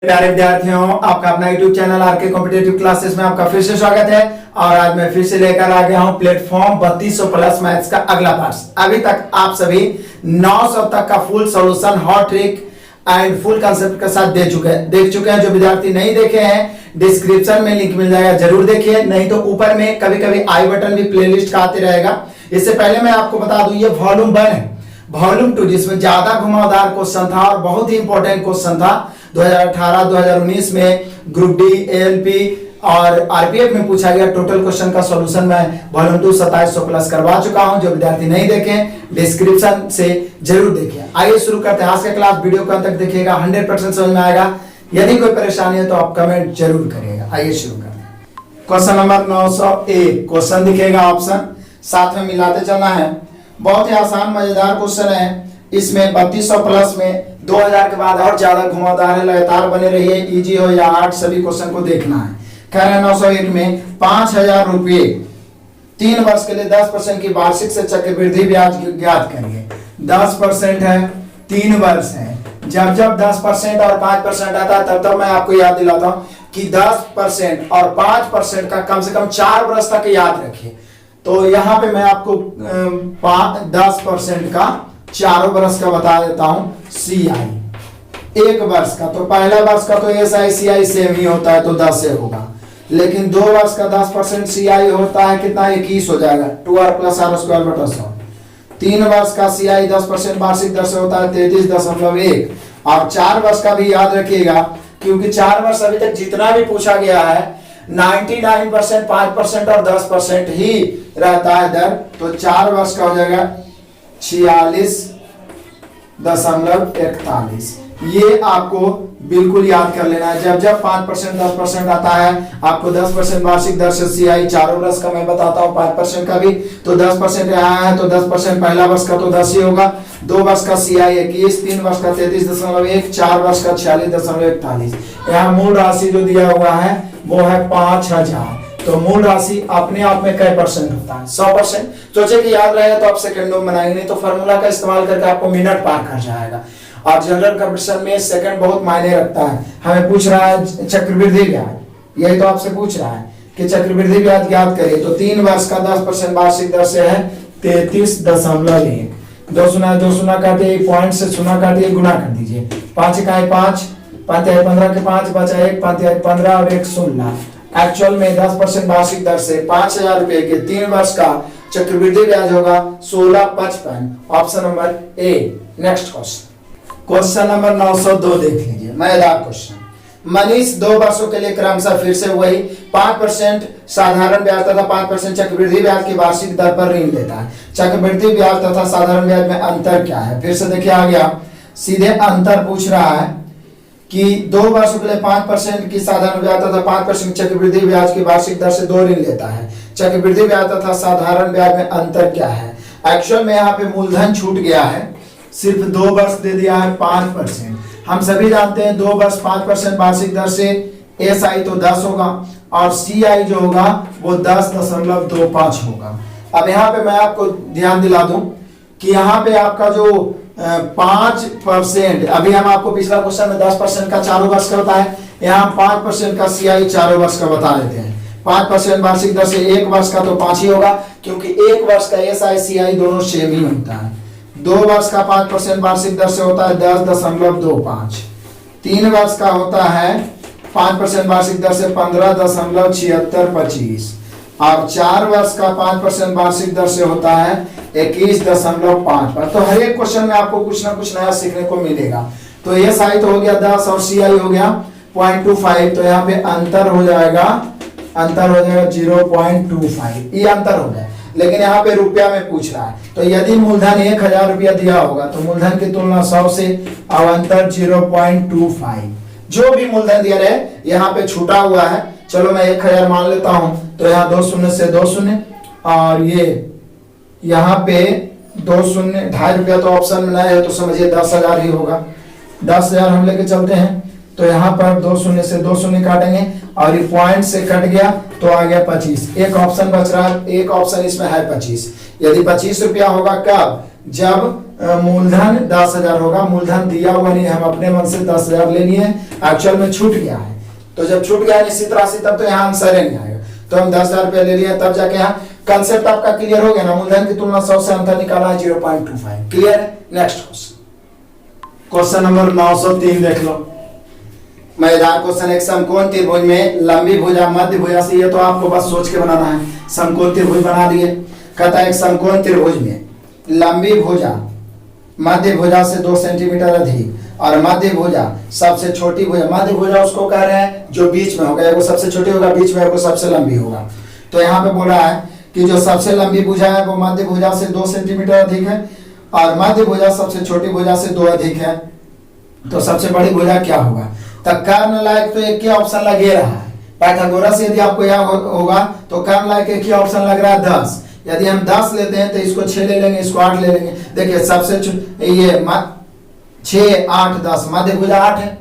प्यारे विद्यार्थियों, आपका अपना YouTube channel RK competitive classes में आपका फिर से स्वागत है। और आज मैं फिर से लेकर आ गया हूं प्लेटफॉर्म 3200 प्लस मैथ्स का अगला पार्ट। अभी तक आप सभी 900 तक का full solution hot trick and full concept के साथ देख चुके हैं। जो विद्यार्थी नहीं देखे हैं, डिस्क्रिप्शन में लिंक मिल जाएगा, जरूर देखिए। नहीं तो ऊपर में कभी कभी आई बटन भी प्लेलिस्ट का आते रहेगा। इससे पहले मैं आपको बता दूं, ये वॉल्यूम 1 है। वॉल्यूम 2 जिसमें ज्यादा घुमावदार क्वेश्चन था और बहुत ही इंपॉर्टेंट क्वेश्चन था 2018-2019 में ग्रुप डी, एएलपी और आरपीएफ में पूछा गया टोटल क्वेश्चन का सॉल्यूशन मैं वॉल्यूम 2 2700 प्लस करवा चुका हूं। जो विद्यार्थी नहीं देखे, डिस्क्रिप्शन से जरूर देखिए। आइए शुरू करते हैं आज का क्लास। वीडियो को अंत तक देखिएगा, 100% समझ में आएगा। यदि कोई परेशानी है तो आप कमेंट जरूर करिएगा। आइए शुरू करते हैं। क्वेश्चन नंबर 901 क्वेश्चन दिखेगा, ऑप्शन साथ में मिलाते चलना है। बहुत ही आसान मजेदार क्वेश्चन है। इसमें 3200 प्लस में 2000 के बाद और ज्यादा घुमावदार है। लगातार बने रहिए, इजी हो या हार्ड, सभी क्वेश्चन को देखना है। कह रहे हैं 901 में 5000 रुपये 3 वर्ष के लिए 10% की वार्षिक से चक्रवृद्धि ब्याज ज्ञात करिए। 10% है, 3 वर्ष है। जब जब 10% और 5% आता है तब तब मैं आपको याद दिलाता हूं कि 10% और 5% का कम से कम 4 वर्ष तक याद रखिए। तो यहाँ पे मैं आपको 10% का 4 वर्ष का बता देता हूं। CI 1 वर्ष का, तो पहला वर्ष का तो SI CI सेम ही होता है, तो 10 से होगा। लेकिन 2 वर्ष का 10% CI होता है कितना, 21 हो जाएगा, 2r + r²/100। 3 वर्ष का CI 10% वार्षिक दर से होता है 33.1। और 4 वर्ष का भी याद रखिएगा, क्योंकि 4 वर्ष अभी तक जितना भी पूछा गया है 99% 5% और 10% ही रहता है दर। तो 4 वर्ष का हो जाएगा 46.41। ये आपको बिल्कुल याद कर लेना है। जब जब 5% 10% आता है, आपको 10% वार्षिक दर से CI 4 वर्ष का मैं बताता हूँ, 5% का भी। तो 10% यहाँ है तो 10% पहला वर्ष का तो 10 ही होगा। 2 वर्ष का CI 21, 3 वर्ष का 33.1, 4 वर्ष का 46.41। यहाँ मूल राशि जो दिया हुआ है वो है 5000। तो मूल राशि अपने आप में कई परसेंट होता है? 100%। सोचे कि याद रहेगा तो आप सेकंडों में बनाएंगे, नहीं तो फार्मूला का इस्तेमाल करके आपको मिनट पार कर जाएगा। और जनरल कंपटीशन में सेकंड बहुत मायने रखता है। हमें पूछ रहा है चक्रवृद्धि ब्याज, यही तो आपसे पूछ रहा है कि चक्रवृद्धि ब्याज ज्ञात करिए। तो 3 वर्ष का 10% वार्षिक दर से है 33.1। 2 शून्य काटिए, पॉइंट से शून्य काटिए, गुना कर दीजिए। 5 का 5, 5 15 के 5 बचा 1, 5 15 और 1 16। एक्चुअल में 10% वार्षिक दर से 5000 रुपए के 3 वर्ष का चक्रवृद्धि ब्याज होगा 16.55। Option number A. Next question number 902 देख लीजिए, मजेदार क्वेश्चन। मनीष 2 वर्षों के लिए क्रमशः फिर से वही 5% साधारण ब्याज तथा 5% चक्रवृद्धि ब्याज की वार्षिक दर पर ऋण लेता है। चक्रवृद्धि ब्याज तथा साधारण ब्याज में अंतर क्या है? फिर से देखिए, आ गया सीधे अंतर पूछ रहा है कि 2 वर्षों के लिए 5% की साधारण ब्याज तथा 5% चक्रवृद्धि ब्याज की वार्षिक दर से 2 ऋण लेता है। चक्रवृद्धि ब्याज तथा साधारण ब्याज में अंतर क्या है? एक्चुअल में यहाँ पे मूलधन छूट गया है, सिर्फ 2 वर्ष दे दिया है 5%। हम सभी जानते हैं 2 वर्ष 5% वार्षिक दर से SI तो 10 होगा और CI जो होगा वो 10.25 होगा। अब यहाँ पे मैं आपको ध्यान दिला दूं कि यहाँ पे आपका जो 5%, अभी हम आपको पिछला क्वेश्चन में 10% का 4 वर्ष का होता है, यहाँ 5% का CI 4 वर्ष का बता देते हैं। 5% वार्षिक दर से 1 वर्ष का तो 5 ही होगा, क्योंकि 1 वर्ष का SI CI दोनों सेम ही होता है। 2 वर्ष का 5% वार्षिक दर से होता है 10.25। 3 वर्ष का होता है 5% वार्षिक दर से 15.7625 और 4 वर्ष का 5% वार्षिक दर से होता है 21.5। तो हर एक क्वेश्चन में आपको कुछ ना कुछ नया सीखने को मिलेगा। तो SI तो हो गया 10 और CI हो गया 0.25। तो यहाँ पे अंतर हो जाएगा 0.25। ये अंतर हो गया। लेकिन यहाँ पे रुपया में पूछ रहा है, तो यदि मूलधन 1000 रुपया दिया होगा तो मूलधन की तुलना 100 से, और अंतर 0.25। जो भी मूलधन दिया रहे यहाँ पे छूटा हुआ है। चलो मैं 1000 मान लेता हूं, तो यहाँ 2 शून्य से 2 शून्य, और ये यहाँ पे 2 शून्य, 2.5 रुपया तो ऑप्शन में नहीं है, तो समझिए 10,000 ही होगा। 10,000 हम लेके चलते हैं, तो यहाँ पर 2 शून्य से 2 शून्य काटेंगे और ये पॉइंट से कट गया तो आ गया 25। एक ऑप्शन बच रहा है, एक ऑप्शन इसमें है 25। यदि 25 रुपया होगा कब? जब मूलधन 10,000 होगा। मूलधन दिया हुआ नहीं, हम अपने मन से 10,000 ले लिए, एक्चुअल में छूट गया है। तो जब छूट गया निश्चित राशि तब तो यहाँ आंसर नहीं आएगा। तो हम 10,000 रुपया ले लिए, तब जाके यहाँ कंसेप्ट आपका क्लियर हो गया ना। मूलधन की तुलना 100 से अंतर निकाला है 0.25। क्लियर है। नेक्स्ट क्वेश्चन, क्वेश्चन नंबर 903 देख लो। मजेदार क्वेश्चन। एक समकोण त्रिभुज में लंबी भुजा मध्य भुजा से, ये तो आपको बस सोच के बनाना है। समकोण त्रिभुज बना दिए। कहता है एक समकोण त्रिभुज में लंबी भुजा मध्य भुजा से 2 सेंटीमीटर अधिक और मध्य भुजा सबसे छोटी भुजा, मध्य भुजा उसको कह रहे हैं जो बीच में होगा, वो सबसे छोटी होगा, बीच में वो सबसे लंबी होगा। तो यहाँ पे बोल रहा है कि जो सबसे लंबी भुजा है वो मध्य भुजा से 2 सेंटीमीटर अधिक है और मध्य भुजा सबसे छोटी भुजा से 2 अधिक है। तो सबसे बड़ी भुजा क्या होगा? तो कर्ण लायक तो एक ही ऑप्शन लगे रहा है। पाइथागोरस यदि आपको याद होगा तो कर्ण लायक एक ही ऑप्शन लग रहा है 10। यदि हम 10 लेते हैं तो इसको 6 ले लेंगे, इसको 8 ले लेंगे। देखिए सबसे ये 6 8 10 मध्य भुजा 8 है,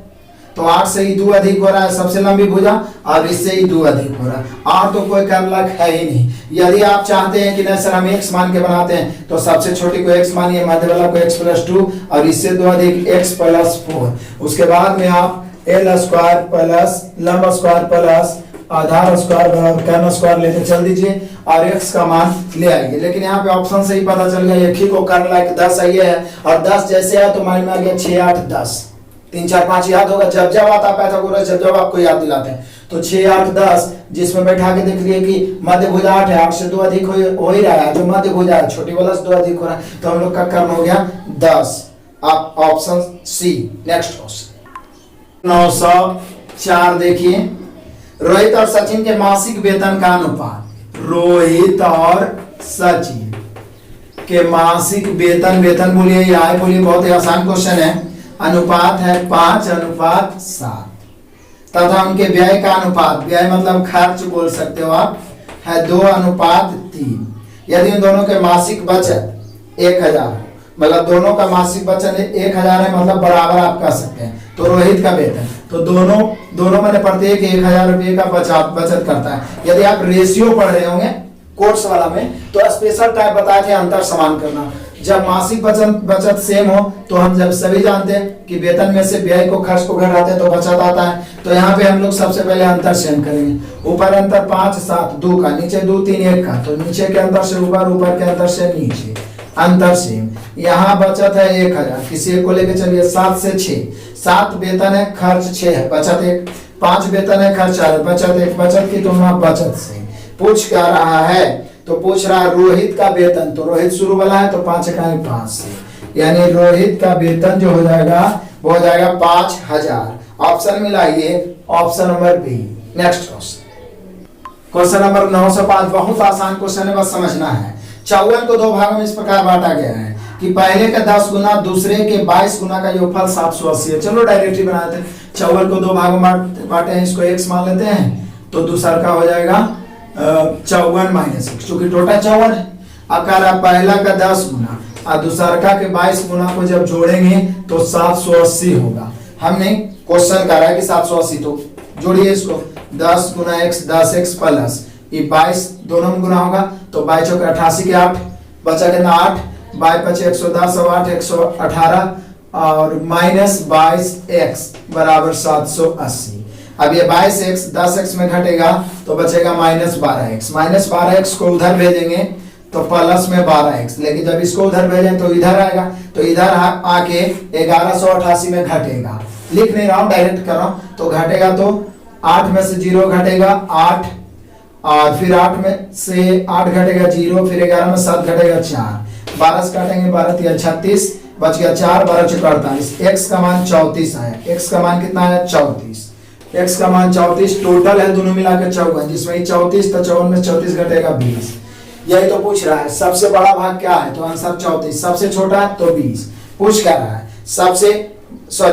तो 8 से ही 2 अधिक हो रहा है सबसे लंबी भुजा और इससे ही 2 अधिक हो रहा है। और तो कोई कर्ण लायक है ही नहीं। यदि आप चाहते हैं कि नहीं सर हम x मान के बनाते हैं तो सबसे छोटी को x मानिए, मध्य वाला को x + 2 और इससे 2 अधिक x + 4। उसके बाद में आप l स्क्वायर प्लस लंब स्क्वायर प्लस आधार स्क्वायर बराबर कर्ण स्क्वायर लेके चल दीजिए और x का मान ले आइए। लेकिन यहाँ पे ऑप्शन से ही पता चल गया एक ही को कर्ण लायक 10 आई है और 10 जैसे है तो माइंड में आ गया 6 8 10 3 4 5 याद होगा। जब जब आता पाइथागोरस जब आपको याद दिलाते हैं तो 6 8 10 जिसमें बैठा के देख लिए कि मध्य भुजा 8 है, 8 से 2 अधिक हो ही रहा है, जो मध्य भुजा है छोटी वाला से 2 अधिक हो रहा है, तो हम लोग का कर्ण हो गया 10। आप ऑप्शन सी। नेक्स्ट क्वेश्चन 904 देखिए। रोहित और सचिन के मासिक वेतन का अनुपात। रोहित और सचिन के मासिक वेतन, वेतन बोलिए या आय बोलिए, बहुत ही आसान क्वेश्चन है। अनुपात है 5:7 तथा उनके व्यय का अनुपात, व्यय मतलब खर्च बोल सकते हो आप, है 2:3। यदि उन दोनों के मासिक बचत 1000, मतलब दोनों का मासिक बचत 1000 है, मतलब बराबर आप कह सकते हैं। तो रोहित का वेतन तो दोनों मैंने प्रत्येक 1000 रुपये का बचत करता है। यदि आप रेशियो पढ़ रहे होंगे कोर्स वाला में तो स्पेशल टाइप बताए थे अंतर समान करना। जब मासिक बचत सेम हो तो हम जब सभी जानते हैं कि वेतन में से व्यय को खर्च को घटाते हैं तो बचत आता है। तो यहाँ पे हम लोग सबसे पहले अंतर सेम करेंगे। ऊपर अंतर 5 7 2 का, नीचे 2 3 1 का, तो नीचे के अंतर से ऊपर, ऊपर के अंतर से नीचे, अंतर सेम। यहाँ बचत है 1000, किसी एक को लेके चलिए 7 से 6, 7 वेतन है खर्च 6 है, बचत 1, 5 वेतन है खर्च 4 बचत 1, बचत की तुलना बचत से। पूछ क्या रहा है? तो पूछ रहा है रोहित का वेतन, तो रोहित शुरू वाला है तो 5 इकाई 5 से, यानी रोहित का वेतन जो हो जाएगा वो हो जाएगा 5000। ऑप्शन मिलाइए, option number B. Next question number 905 बहुत आसान क्वेश्चन है, बस समझना है। 54 को 2 भागों में इस प्रकार बांटा गया है कि पहले का 10 गुना दूसरे के 22 गुना का योगफल 780 है। चलो डायरेक्टली बनाते हैं। 54 को 2 भागों में बांटे हैं, इसको x मान लेते हैं तो दूसरा का हो जाएगा 54 - 1, क्योंकि टोटल 54 है। अब कह रहा पहला का 10 गुना और दूसरा का के 22 गुना को जब जोड़ेंगे तो 780 होगा। हमने क्वेश्चन कर रहा है कि 780, तो जोड़िए इसको 10 गुना x 10x प्लस ये 22 दोनों में गुना होगा तो 22 चौके 88 के 8 बचा कितना 8, 22 पचे 110 और 8 118 और -22x बराबर 780। अब ये 22x 10x में घटेगा तो बचेगा -12x। -12x को उधर भेजेंगे तो प्लस में 12x, लेकिन जब इसको उधर भेजें तो इधर आएगा, तो इधर आके 1188 में घटेगा। लिख नहीं रहा हूं, डायरेक्ट कर रहा हूं। तो घटेगा तो 8 में से 0 घटेगा 8 और फिर 8 में से 8 घटेगा 0, फिर 11 में 7 घटेगा 4, 12 से काटेंगे 12 या 36, बच गया 4, 12 चौके 48। x का मान 34 आया। x का मान कितना है 34, x का मान 34, टोटल है दोनों मिलाकर 54, जिसमें 34 तो 54 में 34 घटेगा 20। यही तो पूछ रहा है सबसे बड़ा भाग क्या है, तो आंसर 34, सबसे छोटा है तो 20। पूछ क्या रहा है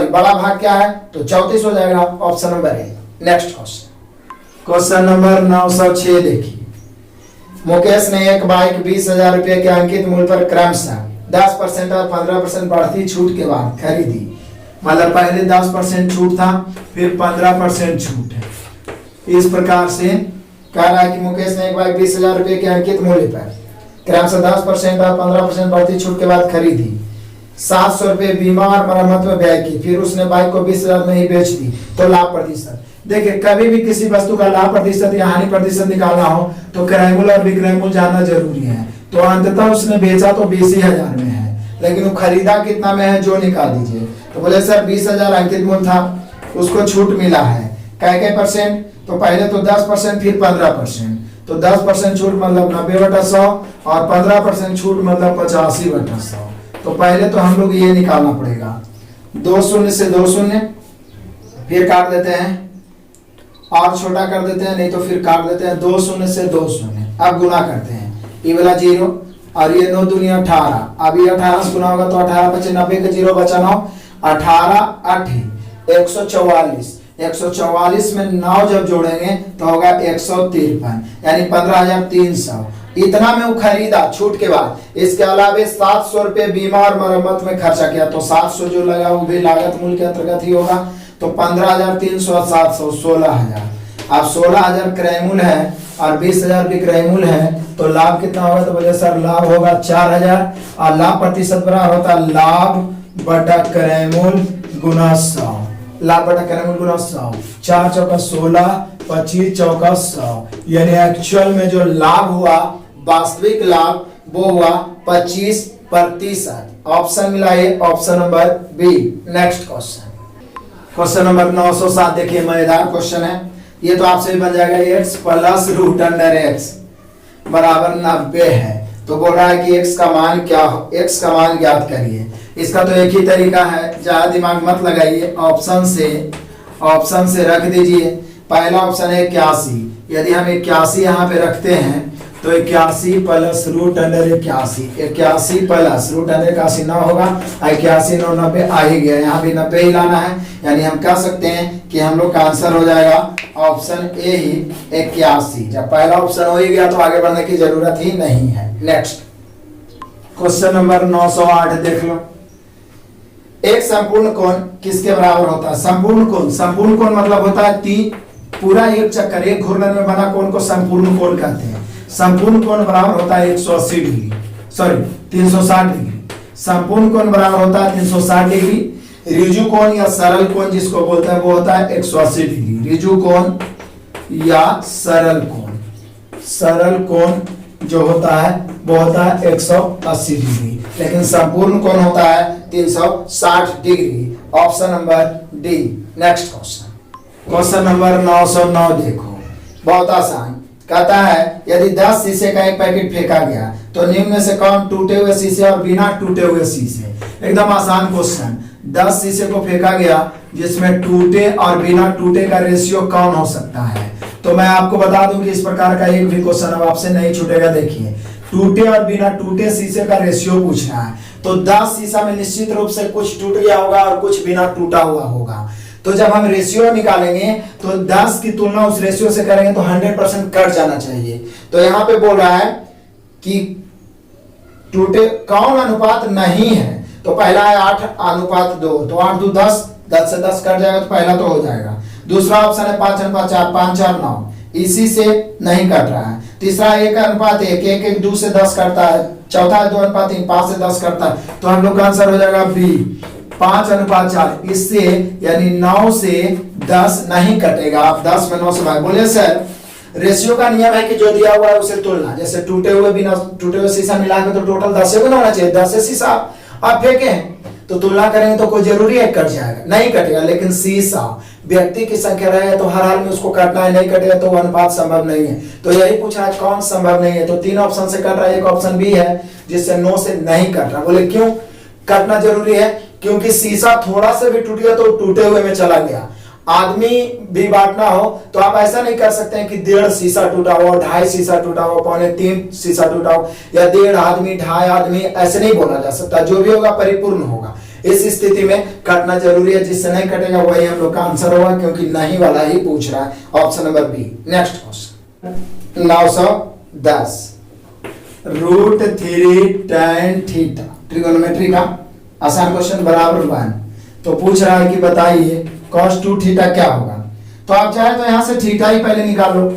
बड़ा भाग क्या है, तो 34 हो जाएगा, option number A. Next question number 906 देखिए। मुकेश ने एक बाइक 20,000 रुपए के अंकित मूल्य पर क्रमशः 10% और 15% बढ़ती छूट के बाद खरीदी। मतलब पहले 10% छूट था, फिर 15% छूट है। इस प्रकार से कह रहा है कि मुकेश ने एक बाइक 20,000 रुपए के अंकित मूल्य पर क्रमशः 10% और 15% बढ़ती छूट के बाद खरीदी। 700 रुपये बीमा और मरम्मत में व्यय की, फिर उसने बाइक को 20,000 में ही बेच दी, तो लाभ प्रतिशत। देखिए कभी भी किसी वस्तु का लाभ प्रतिशत या हानि प्रतिशत निकालना हो तो क्रयमूल्य और विक्रयमूल्य जानना जरूरी है। तो अंततः उसने बेचा तो 20,000 में है, लेकिन वो खरीदा कितना में है जो निकाल दीजिए। तो बोले सर 20,000 अंकित मूल्य था, उसको छूट मिला है कै परसेंट, तो पहले तो 10% फिर 15%, तो 10% छूट मतलब 90/100 और 15% छूट मतलब 85/100। तो पहले तो हम लोग ये निकालना पड़ेगा, 2 शून्य से 2 शून्य, फिर काट देते हैं और छोटा कर देते हैं, नहीं तो फिर काट देते हैं 2 शून्य से 2 शून्य। अब गुना करते हैं, ये वाला 0 और ये 9 दूनी 18, अब ये 18 से गुना होगा तो 18 × 90 का 0 बचा 9, 18 8 144, 144 में 9 जब जोड़ेंगे तो होगा 153, यानी 15,300। इतना में वो खरीदा छूट के बाद। इसके अलावा 700 रुपये बीमा और मरम्मत में खर्चा किया, तो 700 जो लगा वो भी लागत मूल्य के अंतर्गत ही होगा। तो 15,300 और 700 16,000। अब 16,000 क्रय मूल्य है और 20,000 विक्रय मूल्य है, तो लाभ कितना होगा? तो बोले सर लाभ होगा 4,000 और लाभ प्रतिशत बराबर होता है लाभ बटा क्रय मूल्य गुना 100। लाभ बटा क्रय मूल्य गुना 100, 4 चौका 16, 25 चौका 100, यानी एक्चुअल में जो लाभ हुआ, वास्तविक लाभ, वो हुआ 25%। ऑप्शन मिला है option number B. Next question number 907, देखिए मजेदार क्वेश्चन है ये, तो आपसे भी बन जाएगा x plus root under x बराबर 90 है। तो बोल रहा है कि x का मान क्या हो, x का मान ज्ञात करिए। इसका तो एक ही तरीका है, ज्यादा दिमाग मत लगाइए, ऑप्शन से रख दीजिए। पहला ऑप्शन है 81, यदि हम 81 यहाँ पे रखते हैं तो 81 plus root under 81, 81 plus root under 81 ना होगा, 81 9 90 आ ही गया, यहाँ भी 90 ही लाना है। यानी हम कह सकते हैं कि हम लोग का आंसर हो जाएगा ऑप्शन ए ही 81। जब पहला ऑप्शन हो ही गया तो आगे बढ़ने की जरूरत ही नहीं है। नेक्स्ट क्वेश्चन नंबर 908 देख लो। एक संपूर्ण कोण किसके बराबर होता है? संपूर्ण कोण मतलब होता है पूरा एक चक्कर, एक घूर्णन में बना कोण को संपूर्ण कोण कहते हैं। संपूर्ण कोण बराबर होता है 180 डिग्री, सॉरी 360 डिग्री। संपूर्ण कोण बराबर होता है 360 डिग्री। ऋजु कोण या सरल कोण जिसको बोलते हैं वो होता है 180 डिग्री। ऋजु कोण या सरल कोण जो होता है वो होता है 180 डिग्री, लेकिन संपूर्ण कोण होता है 360 degree. Option number D. Next question number 909 देखो, बहुत आसान। कहता है यदि 10 शीशे का एक पैकेट फेंका गया तो निम्न में से कौन टूटे हुए शीशे और बिना टूटे हुए शीशे? एकदम आसान क्वेश्चन। 10 शीशे को फेंका गया जिसमें टूटे और बिना टूटे का रेशियो कौन हो सकता है? तो मैं आपको बता दूं कि इस प्रकार का एक भी क्वेश्चन अब आपसे नहीं छूटेगा। देखिए टूटे और बिना टूटे शीशे का रेशियो पूछ रहा है, तो 10 शीशा में निश्चित रूप से कुछ टूट गया होगा और कुछ बिना टूटा हुआ होगा। तो जब हम रेशियो निकालेंगे तो 10 की तुलना उस रेशियो से करेंगे तो 100% कट जाना चाहिए। तो यहाँ पे बोल रहा है कि टूटे कौन अनुपात नहीं है, तो पहला है 8:2, तो 8 2 10, 10 से 10 कट जाएगा तो पहला तो हो जाएगा। दूसरा ऑप्शन है 5:4, 5 4 9, इसी से नहीं कट रहा है। तीसरा 1:1, 1 1 2 से 10 कटता है। चौथा है 2:3, 5 से 10 कटता है। तो हम लोग का आंसर हो जाएगा बी 5:4। इससे यानी 9 से 10 नहीं कटेगा। आप 10 में 9 से भाग। बोले सर रेशियो का नियम है कि जो दिया हुआ है उसे तुलना, जैसे टूटे हुए शीशा मिला के तो टोटल 10 से गुना होना चाहिए। 10 से शीशा आप फेंके तो तुलना करेंगे तो कोई जरूरी है कट जाएगा? नहीं कटेगा। लेकिन शीशा व्यक्ति की संख्या रहे तो हर हाल में उसको काटना है, नहीं कटेगा तो अनुपात संभव नहीं है। तो यही पूछा है कौन संभव नहीं है, तो 3 ऑप्शन से कट रहा है। एक ऑप्शन बी है जिससे 9 से नहीं कट रहा। बोले क्यों कटना जरूरी है? क्योंकि शीशा थोड़ा से भी टूट गया तो टूटे हुए में चला गया। आदमी भी बांटना हो तो आप ऐसा नहीं कर सकते हैं कि 1.5 शीशा टूटा हो, 2.5 शीशा टूटा हो, 2.25 शीशा टूटा हो, या 1.5 आदमी 2.5 आदमी, ऐसे नहीं बोला जा सकता। जो भी होगा परिपूर्ण होगा। इस स्थिति में कटना जरूरी है। जिससे नहीं कटेगा वही हम लोग का आंसर होगा, क्योंकि नहीं वाला ही पूछ रहा है। Option number B. Next question 910, √3 tan theta trigonometry का आसान क्वेश्चन बराबर 1। तो पूछ रहा है कि बताइए cos 2 थीटा क्या होगा। तो आप चाहे तो यहाँ से थीटा ही पहले निकाल लो।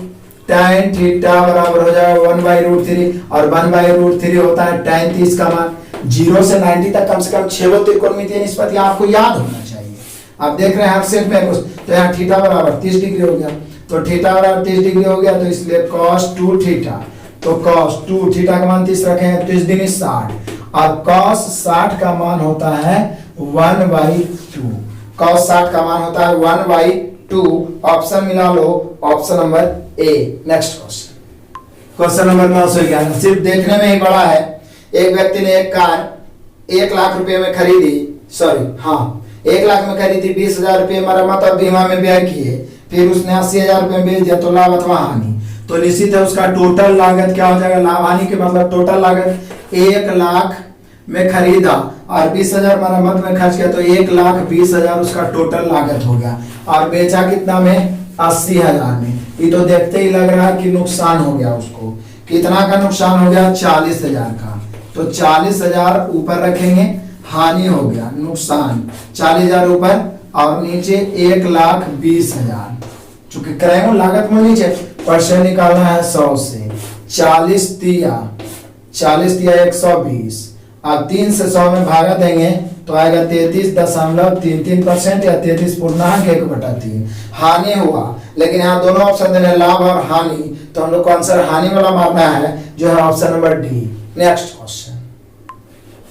tan थीटा बराबर हो जाएगा 1/√3, और 1/√3 होता है tan 30 का मान। 0 से 90 तक कम से कम 6 त्रिकोणमितीय निष्पत्ति आपको याद होना चाहिए। आप देख रहे हैं हर सेट में कुछ, तो यहाँ थीटा बराबर 30 डिग्री हो गया, तो थीटा बराबर 30 डिग्री हो गया, तो इसलिए cos 2 थीटा, तो cos 2 थीटा का मान 30 रखे हैं, 30 दूनी 60, और cos 60 का मान होता है 1/2। cos 60 का मान होता है 1/2। ऑप्शन मिला लो, option number A. Next question number 911, सिर्फ देखने में ही बड़ा है। एक व्यक्ति ने एक कार 1 लाख रुपए में खरीदी, 1 लाख में खरीदी, 20,000 रुपये मरम्मत और बीमा में व्यय किए, फिर उसने 80,000 रुपये में बेच दिया, तो लाभ अथवा हानि। तो निश्चित है उसका टोटल लागत क्या हो जाएगा, लाभ हानि के मतलब टोटल लागत 1 लाख में खरीदा और 20,000 मरम्मत में खर्च किया, तो 1,20,000 उसका टोटल लागत हो गया, और बेचा कितना में, 80,000 में। ये तो देखते ही लग रहा है कि नुकसान हो गया उसको। कितना का नुकसान हो गया, 40,000 का, तो 40,000 ऊपर रखेंगे, हानि हो गया, नुकसान 40,000 ऊपर, और नीचे 1,20,000, चूंकि क्रय में लागत में नीचे परसेंट निकालना है 100 से, 40 तिया 120, अब 3 से 100 में भागा देंगे तो आएगा 33.33% या 33.1/3। हानि हुआ, लेकिन यहाँ दोनों ऑप्शन देने लाभ और हानि, तो हम लोग को आंसर हानि वाला मारना है, जो है option number D. Next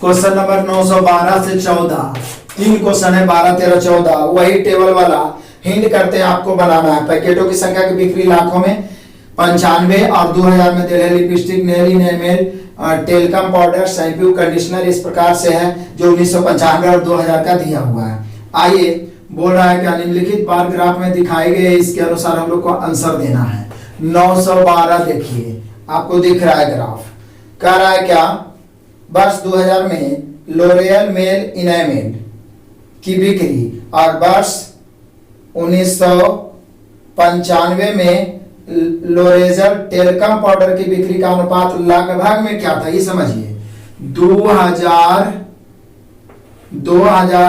question number 912 से 14, 3 क्वेश्चन है, 12, 13, 14, वही टेबल वाला हिंट करते हैं आपको बनाना है। पैकेटों की संख्या की बिक्री लाखों में, 95 और 2000 में दे रहे, lipstick, nail enamel, talcum powder, shampoo, conditioner इस प्रकार से है, जो 1995 और 2000 का दिया हुआ है। आइए, बोल रहा है कि निम्नलिखित बार ग्राफ में दिखाए गए, इसके अनुसार हम लोग को आंसर देना है। 912 देखिए, आपको दिख रहा है ग्राफ, कह रहा है क्या, वर्ष 2000 में लोरियल मेल इनेमल की बिक्री और वर्ष 1995 में लोरेजल टेलकम पाउडर की बिक्री का अनुपात लगभग में क्या था, ये समझिए। 2000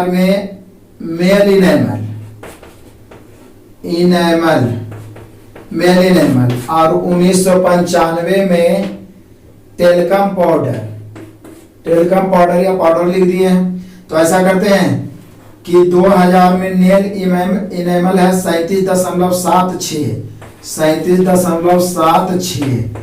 में मेल इनेमल और 1995 में टेलकम पाउडर या पाउडर लिख दिए हैं। तो ऐसा करते हैं कि 2000 में नेल इनेमल है 37.76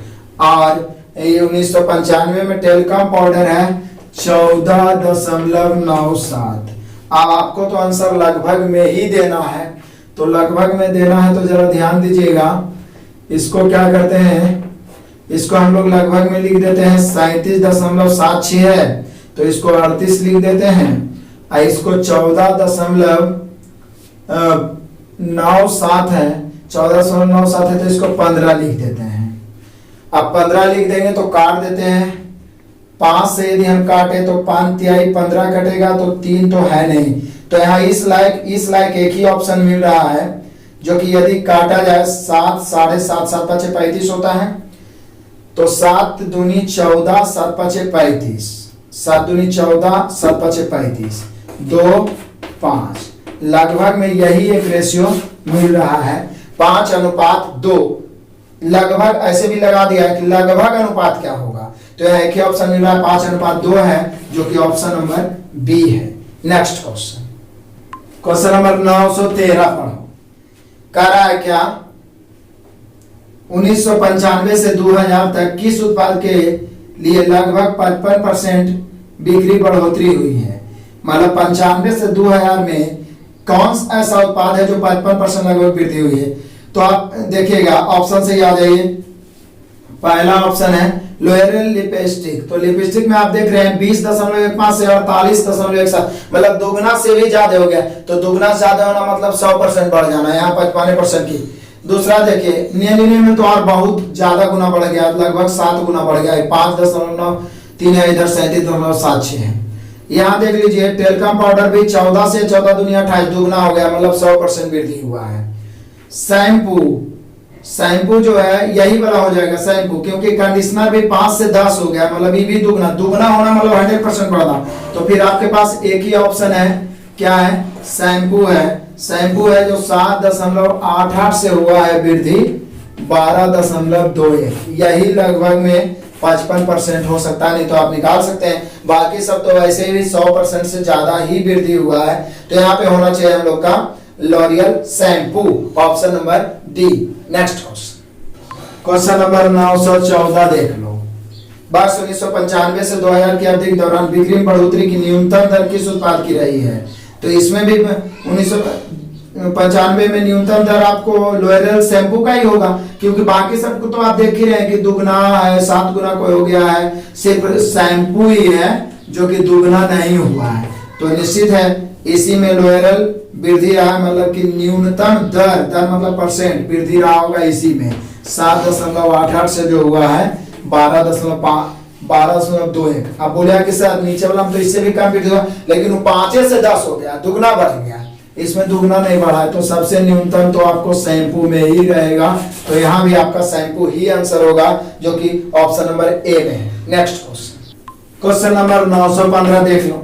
और 1995 में टेलकम पाउडर है 14.97। अब आपको तो आंसर लगभग में ही देना है, तो लगभग में देना है, तो जरा ध्यान दीजिएगा। इसको क्या करते हैं, इसको हम लोग लगभग में लिख देते हैं, 37.76 है तो इसको 38 लिख देते हैं, और इसको 14.97 है, 14.97 है तो इसको 15 लिख देते हैं। अब 15 लिख देंगे तो काट देते हैं, 5 से यदि हम काटे तो 5 तिहाई 15 कटेगा, तो 3 तो है नहीं, तो यहाँ इस लायक एक ही ऑप्शन मिल रहा है, जो कि यदि काटा जाए 7, 7.5, 7 5 35 होता है, तो 7 दूनी 14, 7 5 35, 7 दूनी 14, 7 5 35, 2 5, लगभग में यही एक रेशियो मिल रहा है, 5:2। लगभग ऐसे भी लगा दिया है कि लगभग अनुपात क्या होगा, तो यह एक ही ऑप्शन मिल रहा है, 5:2 है, जो कि ऑप्शन नंबर बी है। नेक्स्ट क्वेश्चन नंबर 913 पढ़ो, कह रहा है क्या, 1995 से 2000 तक किस उत्पाद के लिए लगभग 55% बिक्री बढ़ोतरी हुई है। मतलब 95 से 2000 में कौन सा ऐसा उत्पाद है जो 55% लगभग वृद्धि हुई है। तो आप देखिएगा, ऑप्शन से याद आइए, पहला ऑप्शन है लोरियल लिपस्टिक, तो लिपस्टिक में आप देख रहे हैं 20.15 से 48.17, मतलब दोगुना से भी ज्यादा हो गया, तो दोगुना से ज्यादा होना मतलब 100% बढ़ जाना, यहाँ 55% की। दूसरा देखिए, नेल में तो और बहुत ज्यादा गुना बढ़ गया, लगभग 7 गुना बढ़ गया, 5.3 है, इधर 37.76 है। यहाँ देख लीजिए, टेलकम पाउडर भी 14 से 14 दुनिया 28 दुगना हो गया, मतलब 100% वृद्धि हुआ है। शैम्पू जो है यही वाला हो जाएगा शैम्पू, क्योंकि कंडीशनर भी 5 से 10 हो गया, मतलब ये भी दुगना होना मतलब 100% बढ़ा। तो फिर आपके पास एक ही ऑप्शन है, क्या है, शैम्पू है जो 7.88 से हुआ है वृद्धि 12.21, यही लगभग में 55% हो सकता है, नहीं तो आप निकाल सकते हैं। बाकी सब तो वैसे भी 100% से ज्यादा ही वृद्धि हुआ है। तो यहाँ पे होना चाहिए हम लोग का L'Oréal shampoo, option number D. Next question number 914 देख लो। वर्ष 1995 से 2000 की अवधि के दौरान बिक्री में बढ़ोतरी की न्यूनतम दर किस उत्पाद की रही है? तो इसमें भी 1995 में न्यूनतम दर आपको लॉरियल शैम्पू का ही होगा, क्योंकि बाकी सबको तो आप देख ही रहे हैं कि दुगना है, 7 गुना कोई हो गया है, सिर्फ शैम्पू ही है जो कि दुगना नहीं हुआ है। तो निश्चित है इसी में लॉरियल वृद्धि रहा, मतलब कि न्यूनतम दर मतलब परसेंट वृद्धि रहा होगा इसी में। 7.88 से जो हुआ है 12.21। अब बोले कि सर नीचे वाला तो इससे भी कम वृद्धि हुआ, लेकिन वो 5 से 10 हो गया, दुगना बढ़ गया, इसमें दुगना नहीं बढ़ा है। तो सबसे न्यूनतम तो आपको शैम्पू में ही रहेगा। तो यहाँ भी आपका शैम्पू ही आंसर होगा, जो कि ऑप्शन नंबर ए में है। नेक्स्ट क्वेश्चन नंबर 915 देख लो।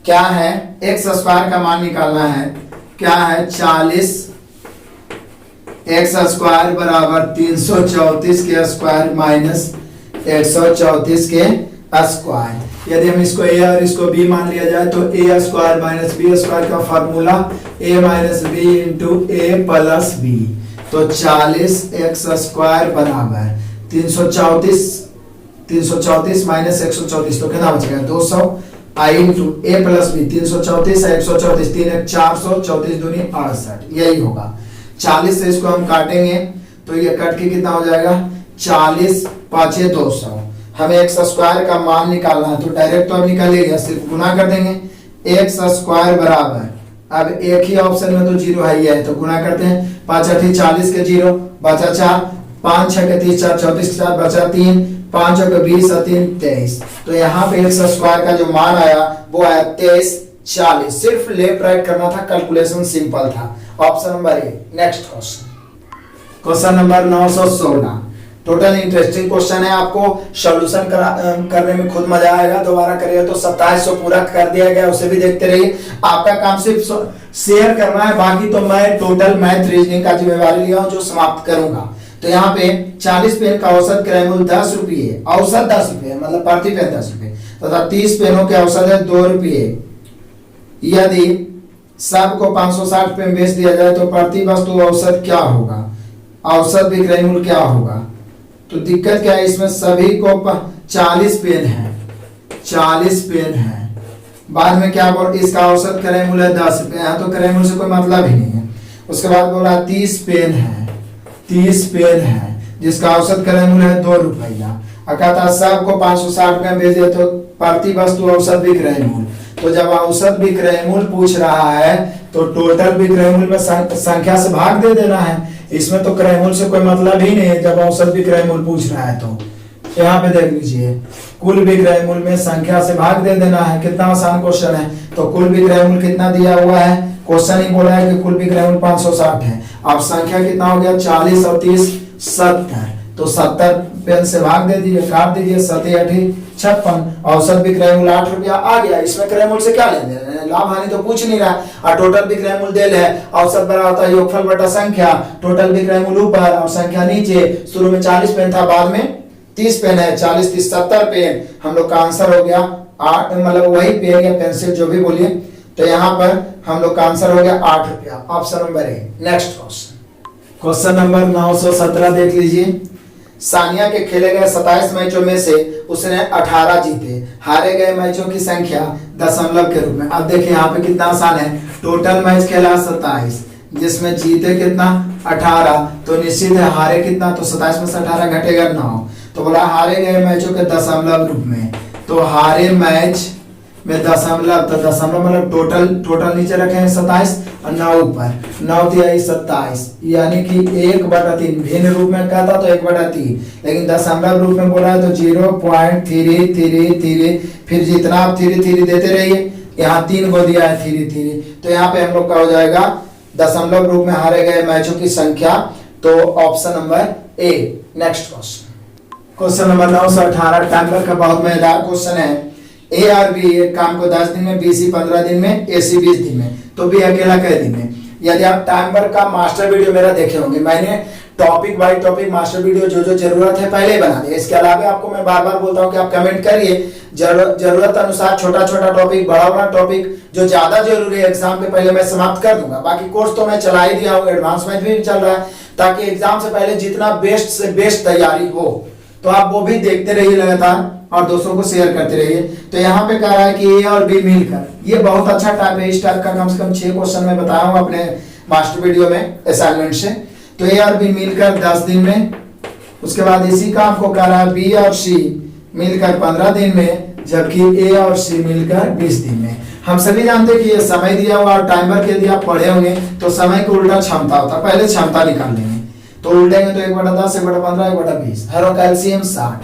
क्या है? एक्स स्क्वायर का मान निकालना है। क्या है? 40 एक्स स्क्वायर बराबर 334 के स्क्वायर माइनस 134 के स्क्वायर। यदि हम इसको ए और इसको बी मान लिया जाए तो ए स्क्वायर माइनस बी स्क्वायर का फॉर्मूला ए माइनस बी इंटू ए प्लस बी। तो 40 एक्स स्क्वायर बराबर 334 माइनस 134, तो कितना बचेगा? 200 आई इंटू ए प्लस बी। 334 है 134, 3 400, 34 दूनी 68, यही होगा। 40 से इसको हम काटेंगे तो ये कट के कितना हो जाएगा? 40 5 200। हमें एक्स स्क्वायर का मान निकालना है, तो डायरेक्ट तो अब निकाल लिया, सिर्फ गुना कर देंगे। एक्स स्क्वायर बराबर, अब एक ही ऑप्शन में तो जीरो है, तो गुना करते हैं। 5 8 40 के 0 बचा 4, 5 6 के 30 4 34 4 बचा 3, 5 के 20 और 3 23। तो यहाँ पे एक्स स्क्वायर का जो मान आया वो आया 23 40। सिर्फ लेफ्ट राइट करना था, कैलकुलेशन सिंपल था। Option number A. Next question number 916। Total interesting question है, आपको सॉल्यूशन करने में खुद मजा आएगा। दोबारा करिए तो 2700 पूरा कर दिया गया, उसे भी देखते रहिए। आपका काम सिर्फ शेयर करना है, बाकी तो मैं टोटल मैथ रीजनिंग का जिम्मेवारी लिया हूं जो समाप्त करूंगा। तो यहाँ पे 40 पेन का औसत क्रय मूल्य 10 रुपये, औसत 10 रुपये मतलब प्रति पेन 10 रुपये, तथा 30 पेनों के औसत है 2 रुपये। यदि सबको 560 पेन बेच दिया जाए तो प्रति वस्तु औसत क्या होगा? औसत विक्रय मूल्य क्या होगा? तो दिक्कत क्या है इसमें? सभी को 40 पेन है, 40 पेन है। बाद में क्या बोल, इसका औसत क्रय मूल्य 10 रुपये, यहाँ तो क्रय मूल्य से कोई मतलब ही नहीं है। उसके बाद बोला 30 पेन है, 30 पेन है जिसका औसत क्रय मूल्य है 2 रुपया। कहता सबको 560 में बेच दिया तो प्रति वस्तु औसत विक्रय मूल्य। तो जब औसत विक्रय मूल्य पूछ रहा है तो टोटल विक्रय मूल्य में संख्या से भाग दे देना है। इसमें तो क्रय मूल्य से कोई मतलब ही नहीं है जब औसत विक्रय मूल्य पूछ रहा है। तो यहाँ पे देख लीजिए, कुल विक्रय मूल्य में संख्या से भाग दे देना है। कितना आसान क्वेश्चन है। तो कुल विक्रय मूल्य कितना दिया हुआ है? क्वेश्चन ही बोला है कि कुल विक्रय मूल्य 560 है। अब संख्या कितना हो गया? 40 और 30 70। तो 70 पेन से भाग दे दीजिए, काट दीजिए, 7 8 56। औसत विक्रय मूल्य 8 रुपया आ गया। इसमें क्रय मूल्य से क्या लेने देना? लाभ हानि तो पूछ नहीं रहा। और टोटल विक्रय मूल्य देल है, औसत बड़ा होता है योगफल बटा संख्या। टोटल विक्रय मूल्य ऊपर और संख्या नीचे। शुरू में 40 पेन था, बाद में 30 पेन है। 40 30 70 पेन। हम लोग का आंसर हो गया 8, मतलब वही पेन या पेंसिल जो भी बोलिए। तो यहाँ पर हम लोग का आंसर हो गया 8 रुपया। Option number A. Next question number 917 देख लीजिए। सानिया के खेले गए 27 मैचों में से उसने 18 जीते। हारे गए मैचों की संख्या दशमलव के रूप में। अब देखिए यहाँ पे कितना आसान है। टोटल मैच खेला 27, जिसमें जीते कितना? 18। तो निश्चित है हारे कितना? तो 27 में से 18 घटेगा 9। तो बोला हारे गए मैचों के दशमलव रूप में। तो हारे मैच में दशमलव, तो दशमलव मतलब टोटल नीचे रखे हैं 27 और 9 ऊपर। 9 तिहाई 27, यानी कि 1/3। भिन्न रूप में कहता तो 1/3, लेकिन दशमलव रूप में बोला है तो 0.333। फिर जितना आप 3 देते रहिए, यहाँ 3 को दिया है 3। तो यहाँ पे हम लोग का हो जाएगा दशमलव रूप में हारे गए मैचों की संख्या। तो option number A. Next question number 918। Timer का बहुत मजेदार क्वेश्चन है। ए और बी एक काम को 10 दिन में, बी सी 15 दिन में, ए सी 20 दिन में, तो बी अकेला कई दिन में। यदि आप टाइमर का मास्टर वीडियो मेरा देखे होंगे, मैंने topic by topic master video जो जो जरूरत है पहले ही बना दिया। इसके अलावा आपको मैं बार बार बोलता हूँ कि आप कमेंट करिए, जरूरत अनुसार छोटा छोटा टॉपिक, बड़ा बड़ा टॉपिक जो ज्यादा जरूरी है एग्जाम के पहले मैं समाप्त कर दूंगा। बाकी कोर्स तो मैं चला ही दिया हूँ, एडवांस में भी चल रहा है, ताकि एग्जाम से पहले जितना बेस्ट से बेस्ट तैयारी हो। तो आप वो भी देखते रहिए लगातार और दोस्तों को शेयर करते रहिए। तो यहाँ पे कह रहा है कि ए और बी मिलकर, ये बहुत अच्छा टाइप है। इस टाइप का कम से कम 6 क्वेश्चन मैं बताया हूँ अपने मास्टर वीडियो में असाइनमेंट से। तो ए और बी मिलकर 10 दिन में, उसके बाद इसी का आपको कह रहा है बी और सी मिलकर 15 दिन में, जबकि ए और सी मिलकर 20 दिन में। हम सभी जानते हैं कि ये समय दिया हुआ और टाइमर के यदि आप पढ़े होंगे तो समय का उल्टा क्षमता होता है। पहले क्षमता निकाल लेंगे, तो उल्टेंगे तो 1/10, 1/15, 1/20, हर का एलसीएम 60,